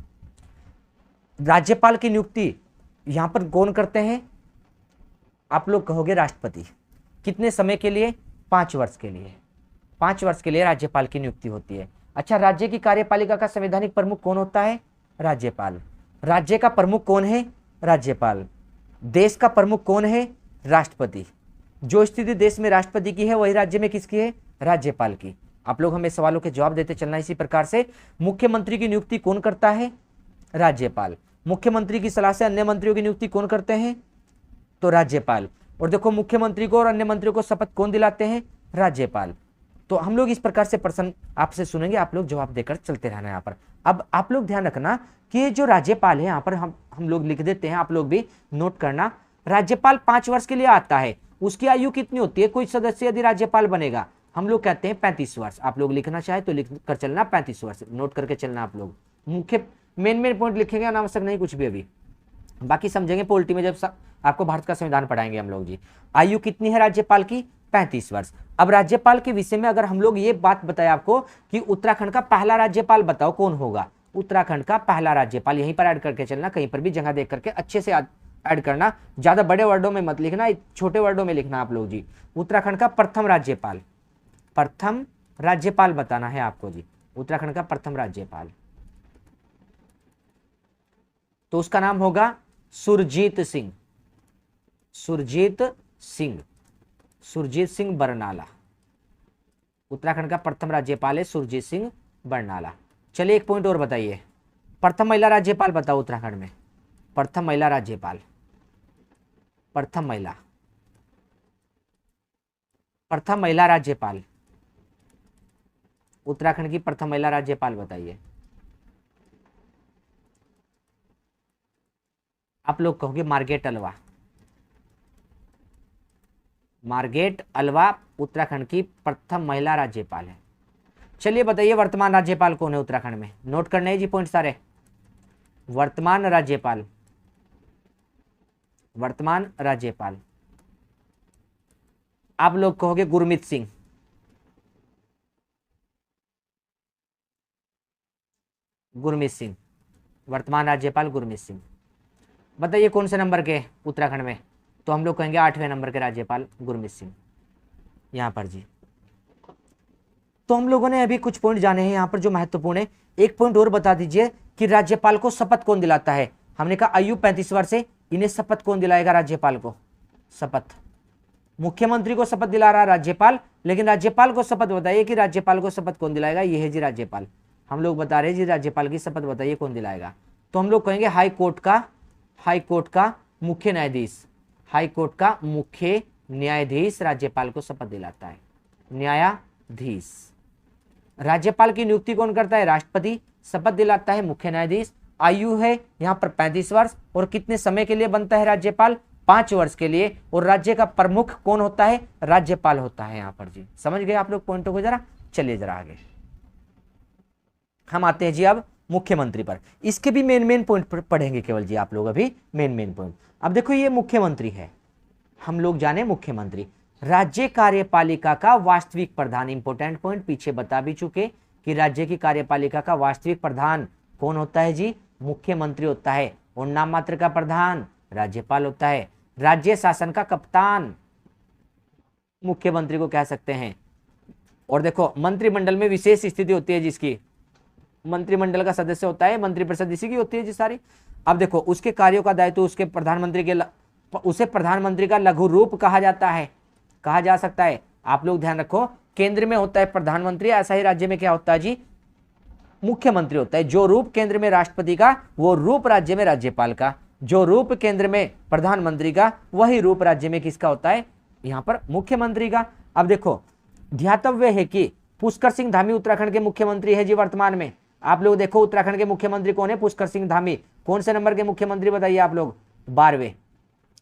राज्यपाल की नियुक्ति यहाँ पर कौन करते हैं, आप लोग कहोगे राष्ट्रपति। कितने समय के लिए, 5 वर्ष के लिए। 5 वर्ष के लिए राज्यपाल की नियुक्ति होती है। अच्छा, राज्य की कार्यपालिका का संवैधानिक प्रमुख कौन होता है, राज्यपाल। राज्य का प्रमुख कौन है, राज्यपाल। देश का प्रमुख कौन है, राष्ट्रपति। जो स्थिति देश में राष्ट्रपति की है वही राज्य में किसकी है, राज्यपाल की। आप लोग हमें सवालों के जवाब देते चलना। इसी प्रकार से मुख्यमंत्री की नियुक्ति कौन करता है, राज्यपाल। मुख्यमंत्री की सलाह से अन्य मंत्रियों की नियुक्ति कौन करते हैं, तो राज्यपाल। और देखो मुख्यमंत्री को और अन्य मंत्रियों को शपथ कौन दिलाते हैं, राज्यपाल। तो हम लोग इस प्रकार से प्रश्न आपसे सुनेंगे, आप लोग जवाब देकर चलते रहना। यहाँ पर अब आप लोग ध्यान रखना कि ये जो राज्यपाल है, यहाँ पर हम लोग लिख देते हैं, आप लोग भी नोट करना। राज्यपाल 5 वर्ष के लिए आता है। उसकी आयु कितनी होती है, कोई सदस्य यदि राज्यपाल बनेगा, हम लोग कहते हैं 35 वर्ष। आप लोग लिखना चाहे तो लिख कर चलना, 35 वर्ष नोट करके चलना। आप लोग मुख्य मेन पॉइंट लिखेंगे, अनावश्यक नहीं कुछ भी, अभी बाकी समझेंगे पॉलिटी में जब आपको भारत का संविधान पढ़ाएंगे हम लोग जी। आयु कितनी है राज्यपाल की, 35 वर्ष। अब राज्यपाल के विषय में अगर हम लोग ये बात बताए आपको कि उत्तराखंड का पहला राज्यपाल बताओ कौन होगा, उत्तराखंड का पहला राज्यपाल, यहीं पर ऐड करके चलना, कहीं पर भी जगह देख करके अच्छे से ऐड करना। ज्यादा बड़े वर्डों में मत लिखना, छोटे वर्डों में लिखना आप लोग जी। उत्तराखंड का प्रथम राज्यपाल, प्रथम राज्यपाल बताना है आपको जी, उत्तराखंड का प्रथम राज्यपाल। तो उसका नाम होगा सुरजीत सिंह, सुरजीत सिंह, सुरजीत सिंह बरनाला। उत्तराखंड का प्रथम राज्यपाल है सुरजीत सिंह बरनाला। चलिए एक पॉइंट और बताइए, प्रथम महिला राज्यपाल बताओ उत्तराखंड में, प्रथम महिला राज्यपाल, प्रथम महिला, प्रथम महिला राज्यपाल, उत्तराखंड की प्रथम महिला राज्यपाल बताइए। आप लोग कहोगे Margaret Alva, Margaret Alva Uttarakhand की प्रथम महिला राज्यपाल है। चलिए बताइए वर्तमान राज्यपाल कौन है उत्तराखंड में, नोट करने हैं जी पॉइंट सारे। वर्तमान राज्यपाल, वर्तमान राज्यपाल आप लोग कहोगे गुरमीत सिंह, गुरमीत सिंह, वर्तमान राज्यपाल गुरमीत सिंह। बताइए कौन से नंबर के उत्तराखंड में, तो हम लोग कहेंगे 8वें नंबर के राज्यपाल गुरमीत सिंह यहाँ पर जी। तो हम लोगों ने अभी कुछ पॉइंट जाने हैं यहाँ पर जो महत्वपूर्ण है। एक पॉइंट और बता दीजिए कि राज्यपाल को शपथ कौन दिलाता है। हमने कहा आयु 35 वर्ष है, इन्हें शपथ कौन दिलाएगा राज्यपाल को, शपथ मुख्यमंत्री को शपथ दिला रहा राज्यपाल, लेकिन राज्यपाल को शपथ बताइए कि राज्यपाल को शपथ कौन दिलाएगा, ये है जी राज्यपाल। हम लोग बता रहे हैं जी राज्यपाल की शपथ बताइए कौन दिलाएगा, तो हम लोग कहेंगे हाई कोर्ट का मुख्य न्यायाधीश, हाई कोर्ट का मुख्य न्यायाधीश राज्यपाल को शपथ दिलाता है, न्यायाधीश। राज्यपाल की नियुक्ति कौन करता है, राष्ट्रपति, शपथ दिलाता है मुख्य न्यायाधीश। आयु है यहाँ पर 35 वर्ष, और कितने समय के लिए बनता है राज्यपाल, 5 वर्ष के लिए। और राज्य का प्रमुख कौन होता है, राज्यपाल होता है यहाँ पर जी। समझ गए आप लोग पॉइंटों को जरा, चलिए जरा आगे हम आते हैं जी अब मुख्यमंत्री पर। इसके भी मेन पॉइंट पढ़ेंगे केवल जी आप लोग अभी, मेन पॉइंट। अब देखो ये मुख्यमंत्री है, हम लोग जाने मुख्यमंत्री राज्य कार्यपालिका का वास्तविक प्रधान। इंपॉर्टेंट पॉइंट पीछे बता भी चुके कि राज्य की कार्यपालिका का वास्तविक प्रधान कौन होता है जी, मुख्यमंत्री होता है, और नाम मात्र का प्रधान राज्यपाल होता है। राज्य शासन का कप्तान मुख्यमंत्री को कह सकते हैं। और देखो मंत्रिमंडल में विशेष स्थिति होती है जिसकी, मंत्रिमंडल का सदस्य होता है, मंत्रिपरिषद इसी की होती है जी सारी। अब देखो उसके कार्यों का दायित्व उसे प्रधानमंत्री का लघु रूप कहा जाता है, कहा जा सकता है। आप लोग ध्यान रखो, केंद्र में होता है प्रधानमंत्री, ऐसा ही राज्य में क्या होता है जी, मुख्यमंत्री होता है। जो रूप केंद्र में राष्ट्रपति का, वो रूप राज्य में राज्यपाल का। जो रूप केंद्र में प्रधानमंत्री का, वही रूप राज्य में किसका होता है, यहां पर मुख्यमंत्री का। अब देखो ध्यातव्य है कि पुष्कर सिंह धामी उत्तराखंड के मुख्यमंत्री है जी वर्तमान में। आप लोग देखो उत्तराखंड के मुख्यमंत्री कौन है, पुष्कर सिंह धामी। कौन से नंबर के मुख्यमंत्री बताइए आप लोग, 12वें।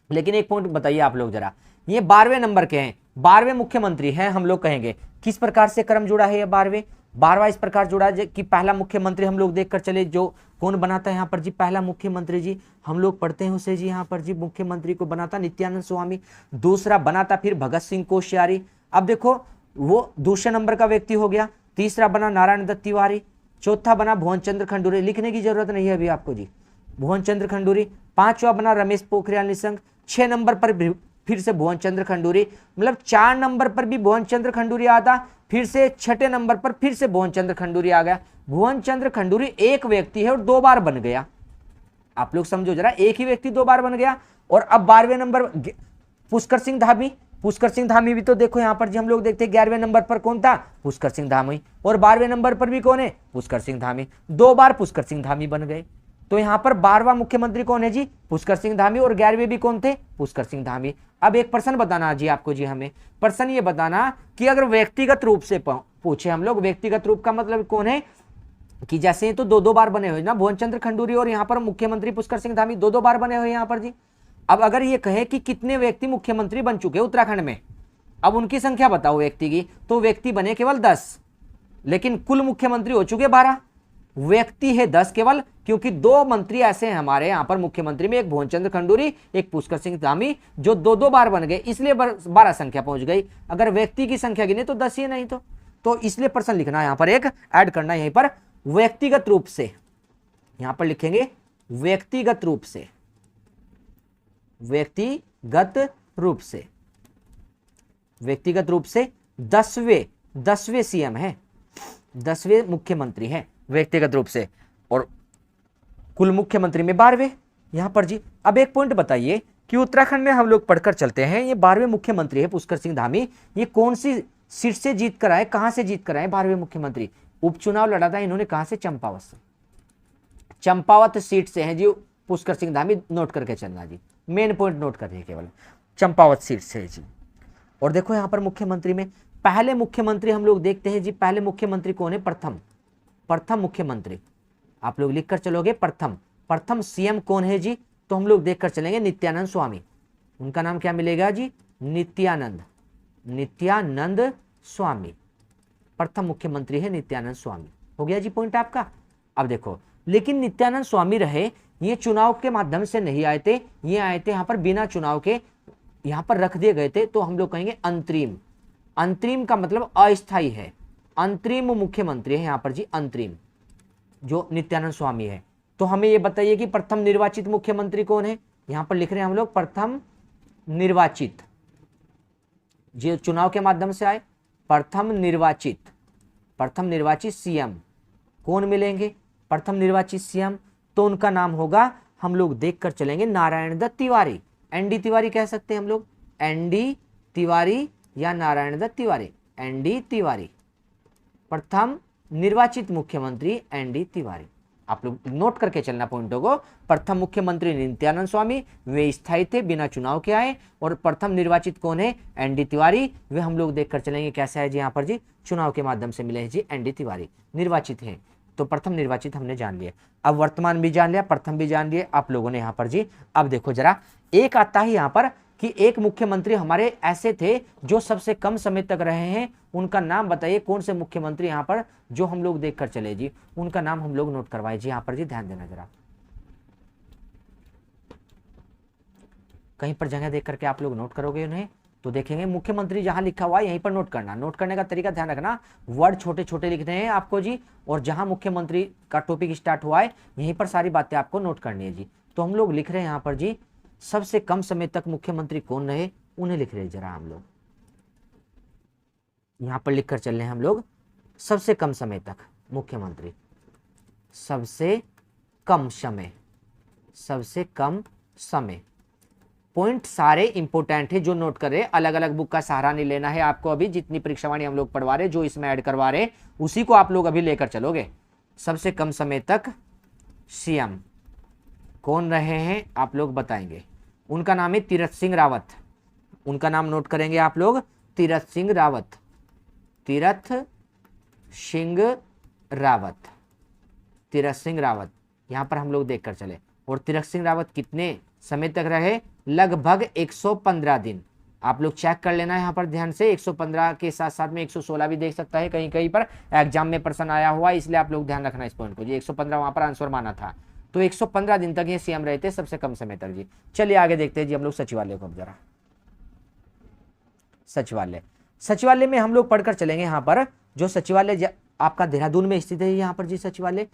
लेकिन एक पॉइंट बताइए आप लोग जरा, ये 12वें नंबर के हैं, 12वें मुख्यमंत्री हैं। हम लोग कहेंगे किस प्रकार से क्रम जुड़ा है ये 12वां इस प्रकार जुड़ा है कि पहला मुख्यमंत्री हम लोग देखकर चले, जो कौन बनाता है यहाँ पर जी, पहला मुख्यमंत्री जी हम लोग पढ़ते हैं उसे जी, यहाँ पर जी मुख्यमंत्री को बनाता नित्यानंद स्वामी। दूसरा बनाता फिर भगत सिंह कोश्यारी। अब देखो वो दूसरे नंबर का व्यक्ति हो गया। तीसरा बना नारायण दत्त तिवारी। चौथा बना भुवन चंद्र खंडूरी, लिखने की जरूरत नहीं है अभी आपको जी, भुवन चंद्र खंडूरी। पांचवा बना रमेश पोखरियाल निशंक। 6 नंबर पर फिर से भुवन चंद्र खंडूरी, मतलब 4 नंबर पर भी भुवन चंद्र खंडूरी आता, फिर से 6ठे नंबर पर फिर से भुवन चंद्र खंडूरी आ गया। भुवन चंद्र खंडूरी एक व्यक्ति है और 2 बार बन गया। आप लोग समझो जरा, एक ही व्यक्ति 2 बार बन गया। और अब 12वें नंबर पुष्कर सिंह धामी। पुष्कर सिंह धामी भी तो देखो यहाँ पर जी हम लोग देखते हैं 11वें नंबर पर कौन था, पुष्कर सिंह धामी। और 12वें नंबर पर भी कौन है, पुष्कर सिंह धामी। 2 बार पुष्कर सिंह धामी बन गए। तो यहाँ पर 12वां मुख्यमंत्री कौन है जी, पुष्कर सिंह धामी। और 11वें भी कौन थे, पुष्कर सिंह धामी। अब एक प्रश्न बताना जी आपको जी, हमें प्रश्न ये बताना कि अगर व्यक्तिगत रूप से पूछे हम लोग, व्यक्तिगत रूप का मतलब कौन है कि जैसे तो 2-2 बार बने हुए ना भुवन चंद्र खंडूरी, और यहाँ पर मुख्यमंत्री पुष्कर सिंह धामी 2-2 बार बने हुए यहाँ पर जी। अब अगर ये कहे कि कितने व्यक्ति मुख्यमंत्री बन चुके उत्तराखंड में, अब उनकी संख्या बताओ व्यक्ति की, तो व्यक्ति बने केवल 10, लेकिन कुल मुख्यमंत्री हो चुके 12। व्यक्ति है 10 केवल, क्योंकि 2 मंत्री ऐसे हैं हमारे यहाँ पर मुख्यमंत्री में, एक भुवन चंद्र खंडूरी, एक पुष्कर सिंह धामी, जो 2-2 बार बन गए, इसलिए 12 संख्या पहुंच गई। अगर व्यक्ति की संख्या गिने तो 10 ही, नहीं तो इसलिए प्रश्न लिखना यहाँ पर एक ऐड करना यहीं पर, व्यक्तिगत रूप से। यहां पर लिखेंगे व्यक्तिगत रूप से, व्यक्तिगत रूप से, व्यक्तिगत रूप से 10वें सीएम है, 10वें मुख्यमंत्री हैं व्यक्तिगत रूप से। और कुल मुख्यमंत्री में 12वें यहां पर जी। अब एक पॉइंट बताइए कि उत्तराखंड में हम लोग पढ़कर चलते हैं, ये 12वें मुख्यमंत्री है पुष्कर सिंह धामी, ये कौन सी सीट से जीत कर आए, कहां से जीत कर आए 12वें मुख्यमंत्री? उपचुनाव लड़ा था इन्होंने, कहां से, चंपावत से। चंपावत सीट से है जी पुष्कर सिंह धामी, नोट करके चलना जी, मेन पॉइंट नोट करिए केवल, चंपावत सीट से है जी। और देखो यहां पर मुख्यमंत्री में पहले मुख्यमंत्री हम लोग देखते हैं जी, पहले मुख्यमंत्री कौन है, प्रथम मुख्यमंत्री। आप लोग लिखकर चलोगे प्रथम सीएम कौन है जी, तो हम लोग देखकर चलेंगे नित्यानंद स्वामी। उनका नाम क्या मिलेगा जी, नित्यानंद स्वामी। प्रथम मुख्यमंत्री है नित्यानंद स्वामी। हो गया जी पॉइंट आपका। अब देखो, लेकिन नित्यानंद स्वामी रहे, ये चुनाव के माध्यम से नहीं आए थे, ये आए थे यहाँ पर बिना चुनाव के, यहाँ पर रख दिए गए थे, तो हम लोग कहेंगे अंतरिम। अंतरिम का मतलब अस्थायी है, अंतरिम मुख्यमंत्री है यहाँ पर जी, अंतरिम जो नित्यानंद स्वामी है। तो हमें ये बताइए कि प्रथम निर्वाचित मुख्यमंत्री कौन है, यहाँ पर लिख रहे हैं हम लोग प्रथम निर्वाचित, जो चुनाव के माध्यम से आए, प्रथम निर्वाचित सीएम कौन मिलेंगे, प्रथम निर्वाचित सीएम, तो उनका नाम होगा, हम लोग देखकर चलेंगे, नारायण दत्त तिवारी। एनडी तिवारी कह सकते हैं हम लोग, एनडी तिवारी या नारायण दत्त तिवारी, एनडी तिवारी, प्रथम निर्वाचित मुख्यमंत्री एनडी तिवारी। आप लोग नोट करके चलना पॉइंटों को। प्रथम मुख्यमंत्री नित्यानंद स्वामी, वे स्थायी थे, बिना चुनाव के आए। और प्रथम निर्वाचित कौन है, एनडी तिवारी, वे हम लोग देखकर चलेंगे कैसे है जी, यहाँ पर जी चुनाव के माध्यम से मिले हैं जी, एनडी तिवारी निर्वाचित हैं। तो प्रथम निर्वाचित हमने जान लिया, अब वर्तमान भी जान लिया, प्रथम भी जान लिया आप लोगों ने यहाँ पर जी। अब देखो जरा, एक आता है यहाँ पर कि एक मुख्यमंत्री हमारे ऐसे थे जो सबसे कम समय तक रहे हैं, उनका नाम बताइए, कौन से मुख्यमंत्री यहाँ पर जो हम लोग देखकर चले जी, उनका नाम हम लोग नोट करवाए जी, यहाँ पर जी ध्यान देना जरा, कहीं पर जगह देख करके आप लोग नोट करोगे उन्हें, तो देखेंगे मुख्यमंत्री जहां लिखा हुआ है यहीं पर नोट करना। नोट करने का तरीका ध्यान रखना, वर्ड छोटे छोटे लिखने हैं आपको जी, और जहां मुख्यमंत्री का टॉपिक स्टार्ट हुआ है यहीं पर सारी बातें आपको नोट करनी है जी। तो हम लोग लिख रहे हैं यहाँ पर जी, सबसे कम समय तक मुख्यमंत्री कौन रहे, उन्हें लिख रहे हैं जरा हम लोग, यहां पर लिखकर चल रहे हैं हम लोग, सबसे कम समय तक मुख्यमंत्री, सबसे कम समय सबसे कम समय। पॉइंट सारे इंपॉर्टेंट है जो नोट कर रहे हैं, अलग अलग बुक का सहारा नहीं लेना है आपको। अभी जितनी परीक्षावाणी हम लोग पढ़वा रहे, जो इसमें ऐड करवा रहे, उसी को आप लोग अभी लेकर चलोगे। सबसे कम समय तक सीएम कौन रहे हैं आप लोग बताएंगे। उनका नाम है तीरथ सिंह रावत। उनका नाम नोट करेंगे आप लोग, तीरथ सिंह रावत। तीरथ सिंह रावत, तीरथ सिंह रावत यहां पर हम लोग देखकर चले। और तीरथ सिंह रावत कितने समय तक रहे? लगभग 115 दिन। आप लोग चेक कर लेना यहाँ पर ध्यान से। 115 के साथ साथ में 116 भी देख सकता है, कहीं कहीं पर एग्जाम में प्रश्न आया हुआ, इसलिए आप लोग ध्यान रखना इस पॉइंट को जी। 115 वहां पर आंसर माना था, तो 115 दिन तक ये सीएम रहे थे, सबसे कम समय तक जी। चलिए आगे देखते हैं जी हम लोग सचिवालय को। अब जरा सचिवालय, सचिवालय में हम लोग पढ़कर चलेंगे। यहाँ पर जो सचिवालय आपका देहरादून में स्थित है यहाँ पर जी, सचिवालय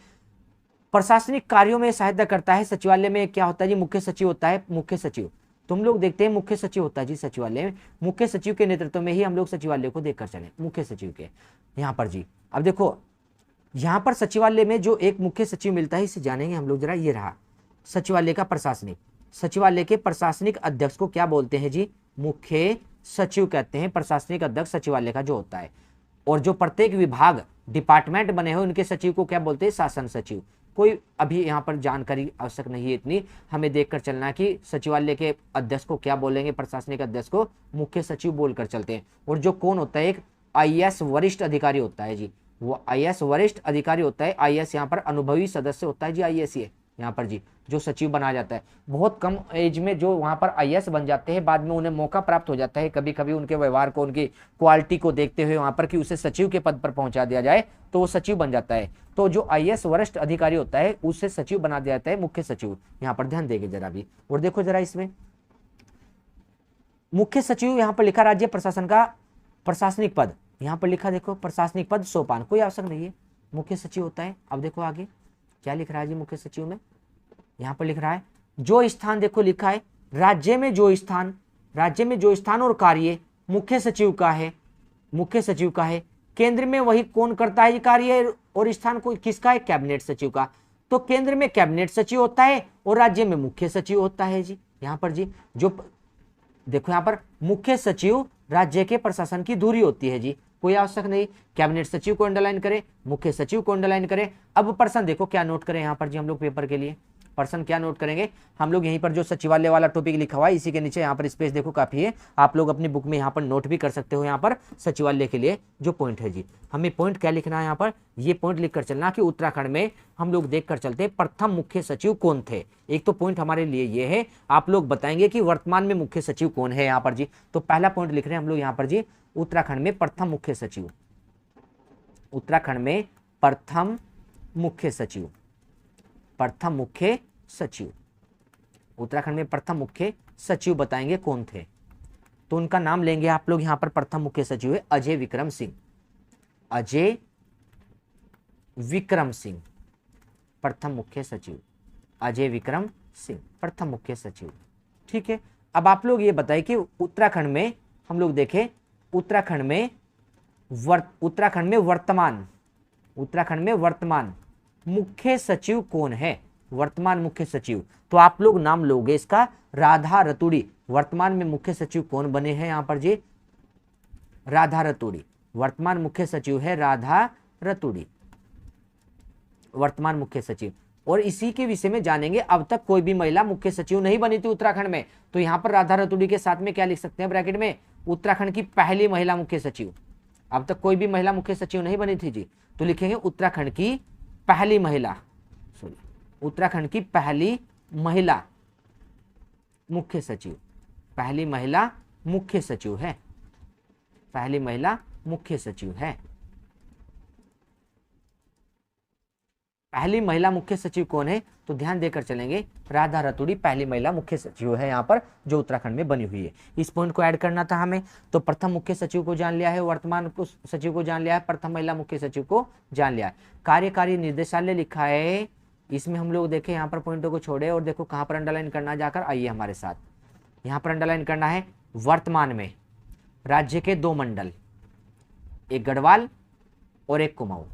प्रशासनिक कार्यों में सहायता करता है। सचिवालय में क्या होता है जी? मुख्य सचिव होता है। मुख्य सचिव तुम लोग देखते हैं, मुख्य सचिव होता है जी सचिवालय में। मुख्य सचिव के नेतृत्व में ही हम लोग सचिवालय को देखकर चले, मुख्य सचिव के यहाँ पर जी। अब देखो यहाँ पर सचिवालय में जो एक मुख्य सचिव मिलता है, इसे जानेंगे हम लोग जरा। ये रहा सचिवालय का प्रशासनिक। सचिवालय के प्रशासनिक अध्यक्ष को क्या बोलते हैं जी? मुख्य सचिव कहते हैं। प्रशासनिक अध्यक्ष सचिवालय का जो होता है। और जो प्रत्येक विभाग डिपार्टमेंट बने हुए उनके सचिव को क्या बोलते हैं? शासन सचिव। कोई अभी यहाँ पर जानकारी आवश्यक नहीं है इतनी, हमें देखकर चलना कि सचिवालय के अध्यक्ष को क्या बोलेंगे? प्रशासनिक अध्यक्ष को मुख्य सचिव बोलकर चलते हैं। और जो कौन होता है? एक आईएएस वरिष्ठ अधिकारी होता है जी, वो आईएएस वरिष्ठ अधिकारी होता है। आईएएस यहाँ पर अनुभवी सदस्य होता है जी, आईएएस ये यहाँ पर जी जो सचिव बना जाता है। बहुत कम एज में जो वहाँ पर आईएएस बन जाते हैं, बाद में उन्हें मौका प्राप्त हो जाता है कभी कभी उनके व्यवहार को, उनकी क्वालिटी को देखते हुए वहाँ पर कि उसे सचिव के पद पर पहुंचा दिया जाए, तो वो सचिव बन जाता है। तो जो आईएएस वरिष्ठ अधिकारी होता है उसे सचिव बना दिया जाता है, मुख्य सचिव। यहाँ पर ध्यान देंगे जरा भी। और देखो जरा इसमें मुख्य सचिव यहाँ पर लिखा राज्य प्रशासन का प्रशासनिक पद, यहाँ पर लिखा देखो प्रशासनिक पद सोपान, कोई आवश्यक नहीं है, मुख्य सचिव होता है। अब देखो आगे क्या लिख रहा है जी मुख्य सचिव में, यहाँ पर लिख रहा है जो स्थान, देखो लिखा है राज्य में जो स्थान, राज्य में जो स्थान और कार्य मुख्य सचिव का है, मुख्य सचिव का है। केंद्र में वही कौन करता है कार्य और स्थान को किसका है? कैबिनेट सचिव का। तो केंद्र में कैबिनेट सचिव होता है और राज्य में मुख्य सचिव होता है जी। यहाँ पर जी जो देखो यहाँ पर मुख्य सचिव राज्य के प्रशासन की धुरी होती है जी, कोई आवश्यक नहीं। कैबिनेट सचिव को अंडरलाइन करें, मुख्य सचिव को अंडरलाइन करें। अब पर्सन देखो क्या नोट करें यहाँ पर जी हम लोग पेपर के लिए, पर्सन क्या नोट करेंगे हम लोग? यहीं पर जो सचिवालय वाला टॉपिक लिखा हुआ है इसी के नीचे यहाँ पर स्पेस देखो काफी है, आप लोग अपनी बुक में यहाँ पर नोट भी कर सकते हो। यहाँ पर सचिवालय के लिए जो पॉइंट है जी, हमें पॉइंट क्या लिखना है यहाँ पर? ये पॉइंट लिख कर चलना कि उत्तराखंड में हम लोग देख कर चलते हैं प्रथम मुख्य सचिव कौन थे। एक तो पॉइंट हमारे लिए ये है, आप लोग बताएंगे कि वर्तमान में मुख्य सचिव कौन है यहाँ पर जी। तो पहला पॉइंट लिख रहे हैं हम लोग यहाँ पर जी, उत्तराखंड में प्रथम मुख्य सचिव, उत्तराखंड में प्रथम मुख्य सचिव, प्रथम मुख्य सचिव, उत्तराखंड में प्रथम मुख्य सचिव बताएंगे कौन थे। तो उनका नाम लेंगे आप लोग यहाँ पर। प्रथम मुख्य सचिव है अजय विक्रम सिंह, अजय विक्रम सिंह प्रथम मुख्य सचिव, अजय विक्रम सिंह प्रथम मुख्य सचिव। ठीक है, अब आप लोग ये बताइए कि उत्तराखंड में हम लोग देखें, उत्तराखंड में वर्तमान मुख्य सचिव कौन है? वर्तमान मुख्य सचिव तो आप लोग नाम लोगे इसका, राधा रतूड़ी। वर्तमान में मुख्य सचिव कौन बने हैं यहाँ पर जी? राधा रतूड़ी। वर्तमान मुख्य सचिव है राधा रतूड़ी, वर्तमान मुख्य सचिव। और इसी के विषय में जानेंगे, अब तक कोई भी महिला मुख्य सचिव नहीं बनी थी उत्तराखंड में, तो यहाँ पर राधा रतूड़ी के साथ में क्या लिख सकते हैं ब्रैकेट में? उत्तराखंड की पहली महिला मुख्य सचिव। अब तक कोई भी महिला मुख्य सचिव नहीं बनी थी जी, तो लिखेंगे उत्तराखंड की पहली महिला, सॉरी उत्तराखंड की पहली महिला मुख्य सचिव, पहली महिला मुख्य सचिव है, पहली महिला मुख्य सचिव है। पहली महिला मुख्य सचिव कौन है? तो ध्यान देकर चलेंगे, राधा रतूड़ी पहली महिला मुख्य सचिव है यहाँ पर जो उत्तराखंड में बनी हुई है। इस पॉइंट को ऐड करना था हमें। तो प्रथम मुख्य सचिव को जान लिया है, वर्तमान सचिव को जान लिया है, प्रथम महिला मुख्य सचिव को जान लिया है। कार्यकारी निर्देशालय लिखा है, इसमें हम लोग देखें यहाँ पर पॉइंटों को छोड़े और देखो कहाँ पर अंडरलाइन करना जाकर, आइए हमारे साथ। यहाँ पर अंडरलाइन करना है वर्तमान में राज्य के 2 मंडल, एक गढ़वाल और एक कुमाऊं।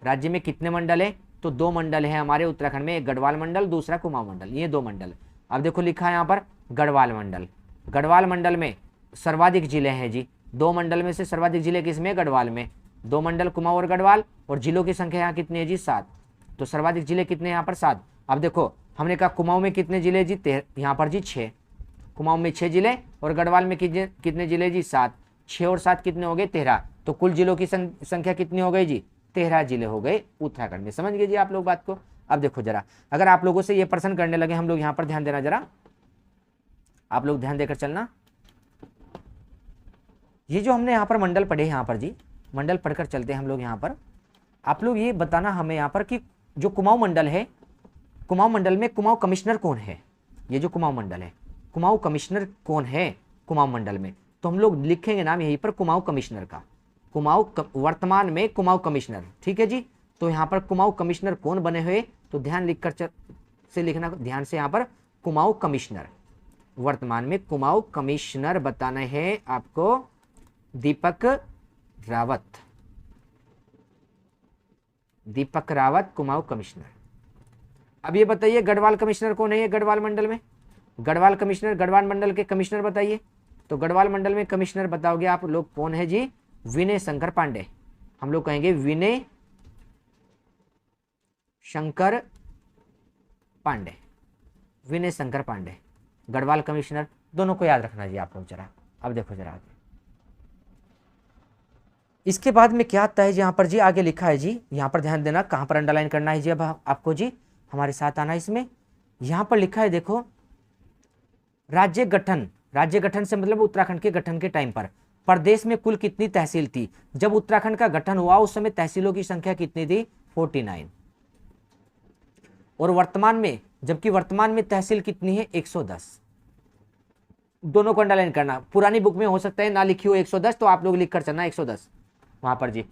राज्य में कितने मंडल है? तो दो मंडल है हमारे उत्तराखंड में, एक गढ़वाल मंडल, दूसरा कुमाऊं मंडल, ये दो मंडल। अब देखो लिखा है यहाँ पर गढ़वाल मंडल। गढ़वाल मंडल में सर्वाधिक जिले हैं जी, दो मंडल में से सर्वाधिक जिले किसमें? गढ़वाल में। दो मंडल कुमाऊं और गढ़वाल, और जिलों की संख्या यहाँ कितनी है जी? 7। तो सर्वाधिक जिले कितने यहाँ पर? 7। अब देखो हमने कहा कुमाऊं में कितने जिले जी? यहाँ पर जी 6। कुमाऊं में 6 जिले और गढ़वाल में कितने जिले जी? 7। 6 और 7 कितने हो गए? 13। तो कुल जिलों की संख्या कितनी हो गई जी? 13 जिले हो गए उत्तराखंड में। समझ गए जी आप लोग बात को? अब देखो जरा, अगर आप लोगों से ये प्रश्न करने लगे हम लोग, यहाँ पर ध्यान देना जरा, आप लोग ध्यान देकर चलना। ये जो हमने यहाँ पर मंडल पढ़े, यहाँ पर जी मंडल पढ़कर चलते हैं हम लोग यहाँ पर। आप लोग ये बताना हमें यहाँ पर कि जो कुमाऊं मंडल है, कुमाऊं मंडल में कुमाऊं कमिश्नर कौन है? ये जो कुमाऊं मंडल है, कुमाऊं कमिश्नर कौन है कुमाऊं मंडल में? तो हम लोग लिखेंगे नाम यहीं पर कुमाऊं कमिश्नर का, वर्तमान में कुमाऊं कमिश्नर। ठीक है जी। तो यहाँ पर कुमाऊं कमिश्नर कौन बने हुए? तो ध्यान लिखकर से लिखना ध्यान से, यहाँ पर कुमाऊं कमिश्नर, वर्तमान में कुमाऊं कमिश्नर बताना है आपको दीपक रावत। दीपक रावत कुमाऊं कमिश्नर। अब ये बताइए गढ़वाल कमिश्नर कौन है? ये गढ़वाल मंडल में गढ़वाल कमिश्नर, गढ़वाल मंडल के कमिश्नर बताइए। तो गढ़वाल मंडल में कमिश्नर बताओगे आप लोग कौन है जी? विनय शंकर पांडे। हम लोग कहेंगे विनय शंकर पांडे, विनय शंकर पांडे गढ़वाल कमिश्नर। दोनों को याद रखना जी आप लोग जरा। अब देखो जरा आगे, इसके बाद में क्या आता है जी? यहाँ पर जी आगे लिखा है जी, यहाँ पर ध्यान देना, कहाँ पर अंडरलाइन करना है जी? अब आपको जी हमारे साथ आना इसमें। यहाँ पर लिखा है देखो, राज्य गठन। राज्य गठन से मतलब उत्तराखंड के गठन के टाइम पर प्रदेश में कुल कितनी तहसील थी? जब उत्तराखंड का गठन हुआ उस समय तहसीलों की संख्या कितनी थी? 49। और वर्तमान में, जबकि वर्तमान में तहसील कितनी है? 110। दोनों को अंडरलाइन करना। पुरानी बुक में हो सकता है ना लिखी हो 110, तो आप लोग लिख कर चलना 110 वहां पर जी।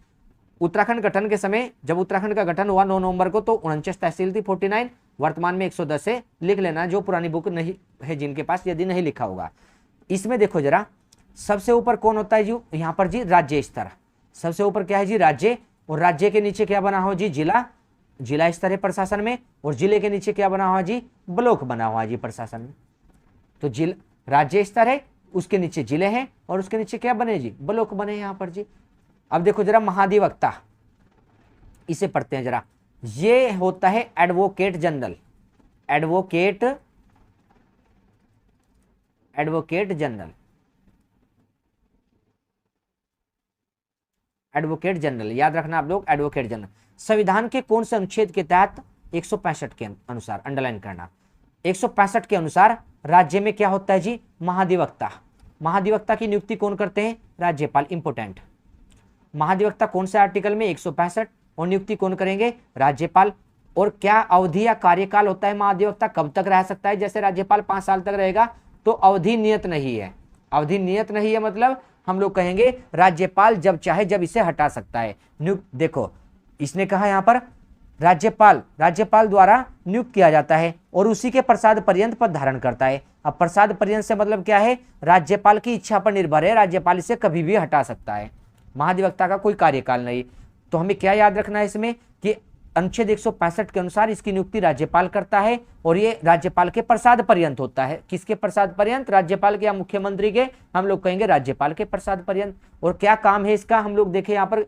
उत्तराखंड गठन के समय, जब उत्तराखंड का गठन हुआ 9 नवंबर को, तो 49 तहसील थी, 49। वर्तमान में 110 है। लिख लेना जो पुरानी बुक नहीं है जिनके पास, यदि नहीं लिखा होगा। इसमें देखो जरा, सबसे ऊपर कौन होता है जी? यहाँ पर जी राज्य स्तर। सबसे ऊपर क्या है जी? राज्य। और राज्य के नीचे क्या बना हो जी? जिला। जिला स्तर है प्रशासन में। और जिले के नीचे क्या बना हुआ जी? ब्लॉक बना हुआ जी प्रशासन में। तो जिला राज्य स्तर है, उसके नीचे जिले हैं, और उसके नीचे क्या बने जी? ब्लॉक बने यहाँ पर जी। अब देखो जरा महाधिवक्ता, इसे पढ़ते हैं जरा। ये होता है advocate general. Advocate general, advocate general याद रखना आप लोग, एडवोकेट जनरल। संविधान के कौन से अनुच्छेद के तहत? 165 के अनुसार, अंडरलाइन करना। 165 के अनुसार राज्य में क्या होता है जी? महाधिवक्ता। महाधिवक्ता की नियुक्ति कौन करते हैं? राज्यपाल। इंपोर्टेंट। महाधिवक्ता कौन से आर्टिकल में? 165। और नियुक्ति कौन करेंगे? राज्यपाल। और क्या अवधि या कार्यकाल होता है महाधिवक्ता? कब तक रह सकता है? जैसे राज्यपाल 5 साल तक रहेगा, तो अवधि नियत नहीं है। अवधि नियत नहीं है मतलब हम लोग कहेंगे राज्यपाल जब चाहे जब इसे हटा सकता है। देखो इसने कहा यहाँ पर राज्यपाल द्वारा नियुक्त किया जाता है और उसी के प्रसाद पर्यंत पद धारण करता है। अब प्रसाद पर्यंत से मतलब क्या है? राज्यपाल की इच्छा पर निर्भर है, राज्यपाल इसे कभी भी हटा सकता है। महाधिवक्ता का कोई कार्यकाल नहीं। तो हमें क्या याद रखना है इसमें कि अनुच्छेद 165 के अनुसार इसकी नियुक्ति राज्यपाल करता है, और ये राज्यपाल के प्रसाद पर्यंत होता है। किसके प्रसाद पर्यंत? राज्यपाल के या मुख्यमंत्री के, हम लोग कहेंगे राज्यपाल के प्रसाद पर्यंत। और क्या काम है इसका? हम लोग देखें यहाँ पर,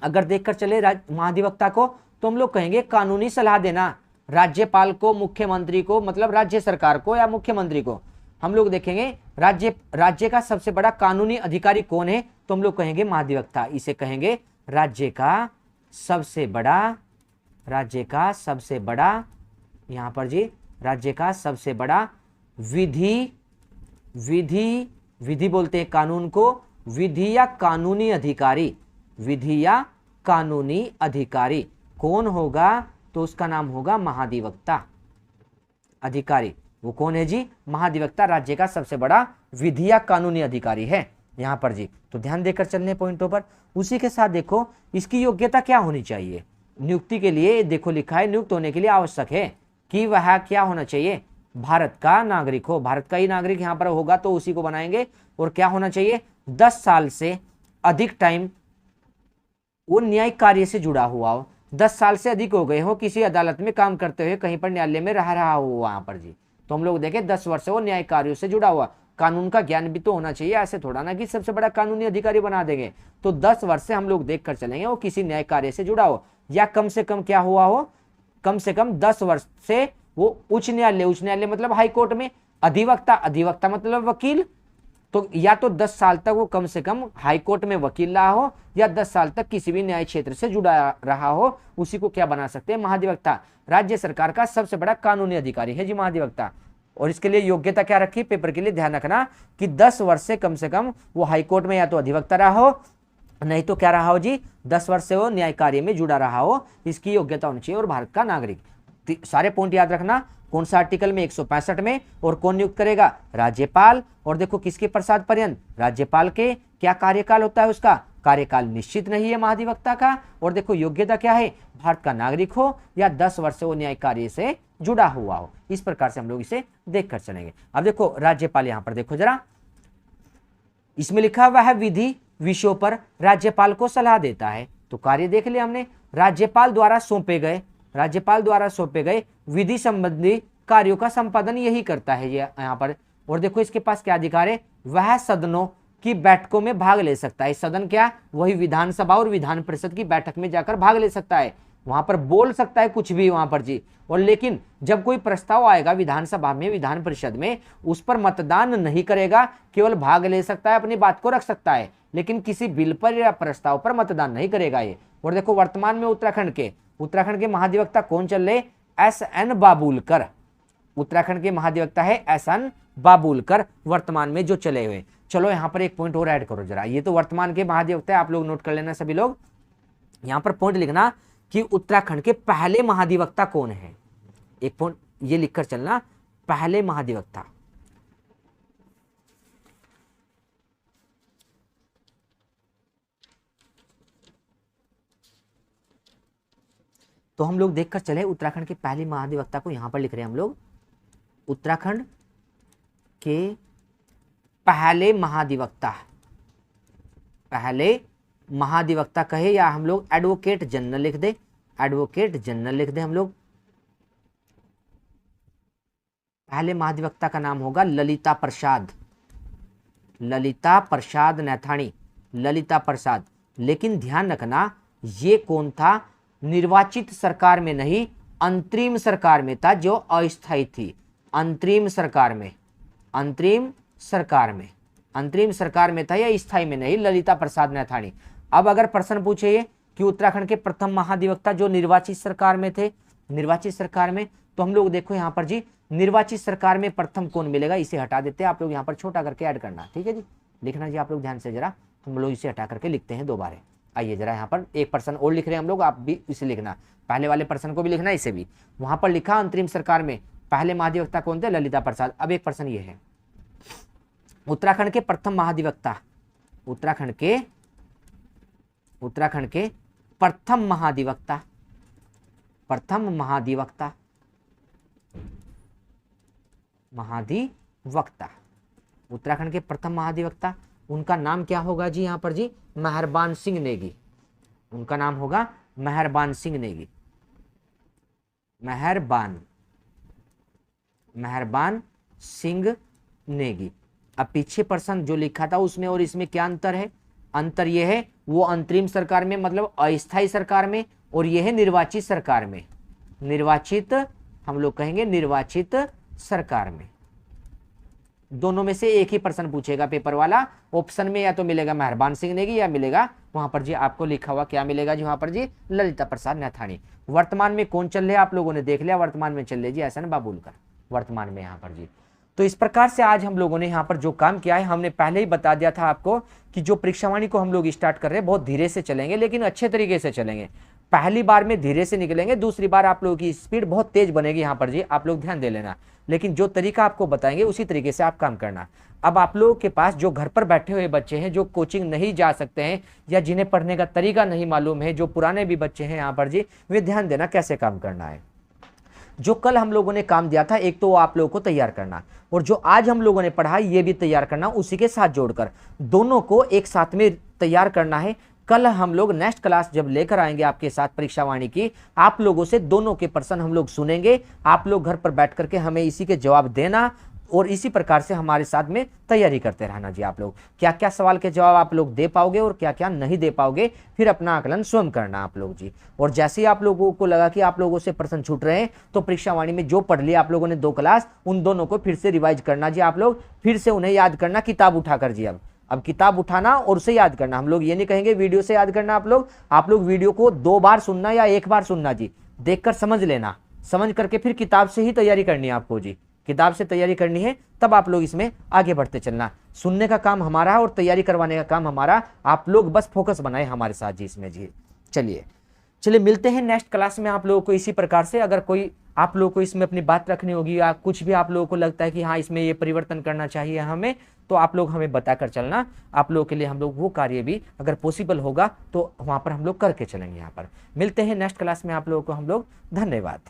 अगर देखकर चले महाधिवक्ता को, तो हम लोग कहेंगे कानूनी सलाह देना राज्यपाल को, मुख्यमंत्री को, मतलब राज्य सरकार को या मुख्यमंत्री को। हम लोग देखेंगे राज्य का सबसे बड़ा कानूनी अधिकारी कौन है? तो हम लोग कहेंगे महाधिवक्ता। इसे कहेंगे राज्य का सबसे बड़ा यहाँ पर जी, राज्य का सबसे बड़ा विधि बोलते हैं कानून को, विधि या कानूनी अधिकारी कौन होगा? तो उसका नाम होगा महाधिवक्ता। अधिकारी वो कौन है जी? महाधिवक्ता राज्य का सबसे बड़ा विधि या कानूनी अधिकारी है यहाँ पर जी। तो ध्यान देकर चलने पॉइंटों पर। उसी के साथ देखो इसकी योग्यता क्या होनी चाहिए नियुक्ति के लिए? देखो लिखा है नियुक्त होने के लिए आवश्यक है कि वह क्या होना चाहिए? भारत का नागरिक हो। भारत का ही नागरिक यहाँ पर होगा तो उसी को बनाएंगे। और क्या होना चाहिए? 10 साल से अधिक टाइम वो न्यायिक कार्य से जुड़ा हुआ हो। 10 साल से अधिक हो गए हो किसी अदालत में काम करते हुए, कहीं पर न्यायालय में रह रहा हो वहां पर जी, तो हम लोग देखें 10 वर्ष से वो न्यायिक कार्यों से जुड़ा हुआ, कानून का ज्ञान भी तो होना चाहिए, ऐसे थोड़ा ना कि सबसे बड़ा कानूनी अधिकारी बना देंगे। तो 10 वर्ष से हम लोग देख कर चलेंगे वो किसी न्यायिक कार्य से जुड़ा हो, या कम से कम क्या हुआ हो, कम से कम 10 वर्ष से वो उच्च न्यायालय मतलब हाई कोर्ट में, अधिवक्ता मतलब वकील, तो या तो 10 साल तक वो कम से कम हाई कोर्ट में वकील रहा हो, या 10 साल तक किसी भी न्याय क्षेत्र से जुड़ा रहा हो, उसी को क्या बना सकते हैं, महाधिवक्ता। राज्य सरकार का सबसे बड़ा कानूनी अधिकारी है जी महाधिवक्ता। और इसके लिए योग्यता क्या रखी, पेपर के लिए ध्यान रखना कि 10 वर्ष से कम वो हाई कोर्ट में या तो अधिवक्ता रहा हो, नहीं तो क्या रहा हो जी, 10 वर्ष से वो न्याय कार्य में जुड़ा रहा हो, इसकी योग्यता होनी चाहिए, और भारत का नागरिक। सारे पॉइंट याद रखना, कौन सा आर्टिकल में, 165 में, और कौन नियुक्त करेगा, राज्यपाल। और देखो किसके प्रसाद पर्यंत, राज्यपाल के। क्या कार्यकाल होता है उसका, कार्यकाल निश्चित नहीं है महाधिवक्ता का। और देखो योग्यता क्या है, भारत का नागरिक हो या 10 वर्ष से वो न्याय कार्य से जुड़ा हुआ हो। इस प्रकार से हम लोग इसे देख कर चलेंगे। अब देखो राज्यपाल, यहां पर देखो जरा, इसमें लिखा हुआ है विधि विषयों पर राज्यपाल को सलाह देता है। तो कार्य देख लिया हमने, राज्यपाल द्वारा सौंपे गए विधि संबंधी कार्यों का संपादन यही करता है ये यहाँ पर। और देखो इसके पास क्या अधिकार है, वह सदनों की बैठकों में भाग ले सकता है। सदन क्या, वही विधानसभा और विधान परिषद की बैठक में जाकर भाग ले सकता है, वहां पर बोल सकता है कुछ भी वहां पर जी। और लेकिन जब कोई प्रस्ताव आएगा विधानसभा में, विधान परिषद में, उस पर मतदान नहीं करेगा, केवल भाग ले सकता है, अपनी बात को रख सकता है, लेकिन किसी बिल पर या प्रस्ताव पर मतदान नहीं करेगा ये। और देखो वर्तमान में उत्तराखंड के महाधिवक्ता कौन चल रहे, SN बाबुलकर। उत्तराखंड के महाधिवक्ता है SN बाबुलकर वर्तमान में जो चले हुए। चलो यहाँ पर एक पॉइंट और ऐड करो जरा, ये तो वर्तमान के महाधिवक्ता है, आप लोग नोट कर लेना सभी लोग। यहाँ पर पॉइंट लिखना कि उत्तराखंड के पहले महाधिवक्ता कौन है, एक पॉइंट ये लिखकर चलना, पहले महाधिवक्ता। तो हम लोग देखकर चले उत्तराखंड के पहले महाधिवक्ता को, यहां पर लिख रहे हैं हम लोग, उत्तराखंड के पहले महाधिवक्ता कहे, या हम लोग एडवोकेट जनरल लिख दे, हम लोग। पहले महाधिवक्ता का नाम होगा ललिता प्रसाद नैथानी, ललिता प्रसाद। लेकिन ध्यान रखना ये कौन था, निर्वाचित सरकार में नहीं, अंतरिम सरकार में था, जो अस्थायी थी। अंतरिम सरकार में था या स्थायी में नहीं, ललिता प्रसाद नैथानी। अब अगर प्रश्न पूछे कि उत्तराखंड के प्रथम महाधिवक्ता जो निर्वाचित सरकार में थे, तो हम लोग देखो यहाँ पर जी, निर्वाचित सरकार में प्रथम कौन मिलेगा, इसे हटा देते हैं, आप लोग यहाँ पर छोटा करके ऐड करना, ठीक है जी, लिखना जी आप लोग ध्यान से जरा, हम लोग इसे हटा करके लिखते हैं दोबारा। आइए जरा यहाँ पर एक पर्सन और लिख रहे हैं हम लोग, आप भी इसे लिखना, पहले वाले पर्सन को भी लिखना, इसे भी। वहां पर लिखा अंतरिम सरकार में पहले महाधिवक्ता कौन थे, ललिता प्रसाद। अब एक पर्सन ये है, उत्तराखंड के प्रथम महाधिवक्ता, उत्तराखंड के प्रथम महाधिवक्ता, उत्तराखंड के प्रथम महाधिवक्ता, उनका नाम क्या होगा जी, यहाँ पर जी मेहरबान सिंह नेगी। उनका नाम होगा मेहरबान सिंह नेगी, मेहरबान सिंह नेगी। अब पीछे पर्सन जो लिखा था उसमें और इसमें क्या अंतर है, अंतर यह है वो अंतरिम सरकार में मतलब अस्थायी सरकार में, और यह है निर्वाचित सरकार में, निर्वाचित हम लोग कहेंगे निर्वाचित सरकार में। दोनों में से एक ही पर्सन पूछेगा पेपर वाला, ऑप्शन में या तो मिलेगा मेहरबान सिंह नेगी या मिलेगा वहां पर जी आपको लिखा हुआ क्या मिलेगा जी, वहां पर जी ललिता प्रसाद नैथानी। वर्तमान में कौन चल रहे हैं आप लोगों ने देख लिया, वर्तमान में चल रहे जी SN बाबुलकर, वर्तमान में यहाँ पर जी। तो इस प्रकार से आज हम लोगों ने यहाँ पर जो काम किया है, हमने पहले ही बता दिया था आपको कि जो परीक्षावाणी को हम लोग स्टार्ट कर रहे हैं बहुत धीरे से चलेंगे, लेकिन अच्छे तरीके से चलेंगे। पहली बार में धीरे से निकलेंगे, दूसरी बार आप लोगों की स्पीड बहुत तेज बनेगी यहाँ पर जी, आप लोग ध्यान दे लेना। लेकिन जो तरीका आपको बताएंगे उसी तरीके से आप काम करना। अब आप लोगों के पास जो घर पर बैठे हुए बच्चे हैं, जो कोचिंग नहीं जा सकते हैं या जिन्हें पढ़ने का तरीका नहीं मालूम है, जो पुराने भी बच्चे हैं यहाँ पर जी, वे ध्यान देना कैसे काम करना है। जो कल हम लोगों ने काम दिया था, एक तो वो आप लोगों को तैयार करना, और जो आज हम लोगों ने पढ़ा ये भी तैयार करना, उसी के साथ जोड़कर दोनों को एक साथ में तैयार करना है। कल हम लोग नेक्स्ट क्लास जब लेकर आएंगे आपके साथ परीक्षा वाणी की, आप लोगों से दोनों के प्रश्न हम लोग सुनेंगे। आप लोग घर पर बैठ करके हमें इसी के जवाब देना और इसी प्रकार से हमारे साथ में तैयारी करते रहना जी। आप लोग क्या क्या सवाल के जवाब आप लोग दे पाओगे और क्या क्या नहीं दे पाओगे, फिर अपना आकलन स्वयं करना आप लोग जी। और जैसे ही आप लोगों को लगा कि आप लोगों से प्रश्न छूट रहे हैं, तो परीक्षा वाणी में जो पढ़ लिया आप लोगों ने 2 क्लास, उन दोनों को फिर से रिवाइज करना जी। आप लोग फिर से उन्हें याद करना, किताब उठाकर जी। अब किताब उठाना और उसे याद करना। हम लोग ये नहीं कहेंगे वीडियो से याद करना। आप लोग वीडियो को 2 बार सुनना या 1 बार सुनना जी, देखकर समझ लेना, समझ करके फिर किताब से ही तैयारी करनी है आपको जी। किताब से तैयारी करनी है, तब आप लोग इसमें आगे बढ़ते चलना। सुनने का काम हमारा है और तैयारी करवाने का काम हमारा। आप लोग बस फोकस बनाए हमारे साथ जी इसमें जी। चलिए मिलते हैं नेक्स्ट क्लास में आप लोगों को इसी प्रकार से। अगर कोई आप लोगों को इसमें अपनी बात रखनी होगी या कुछ भी आप लोगों को लगता है कि हाँ इसमें ये परिवर्तन करना चाहिए हमें, तो आप लोग हमें बताकर चलना। आप लोगों के लिए हम लोग वो कार्य भी अगर पॉसिबल होगा तो वहाँ पर हम लोग करके चलेंगे। यहाँ पर मिलते हैं नेक्स्ट क्लास में आप लोगों को हम लोग। धन्यवाद।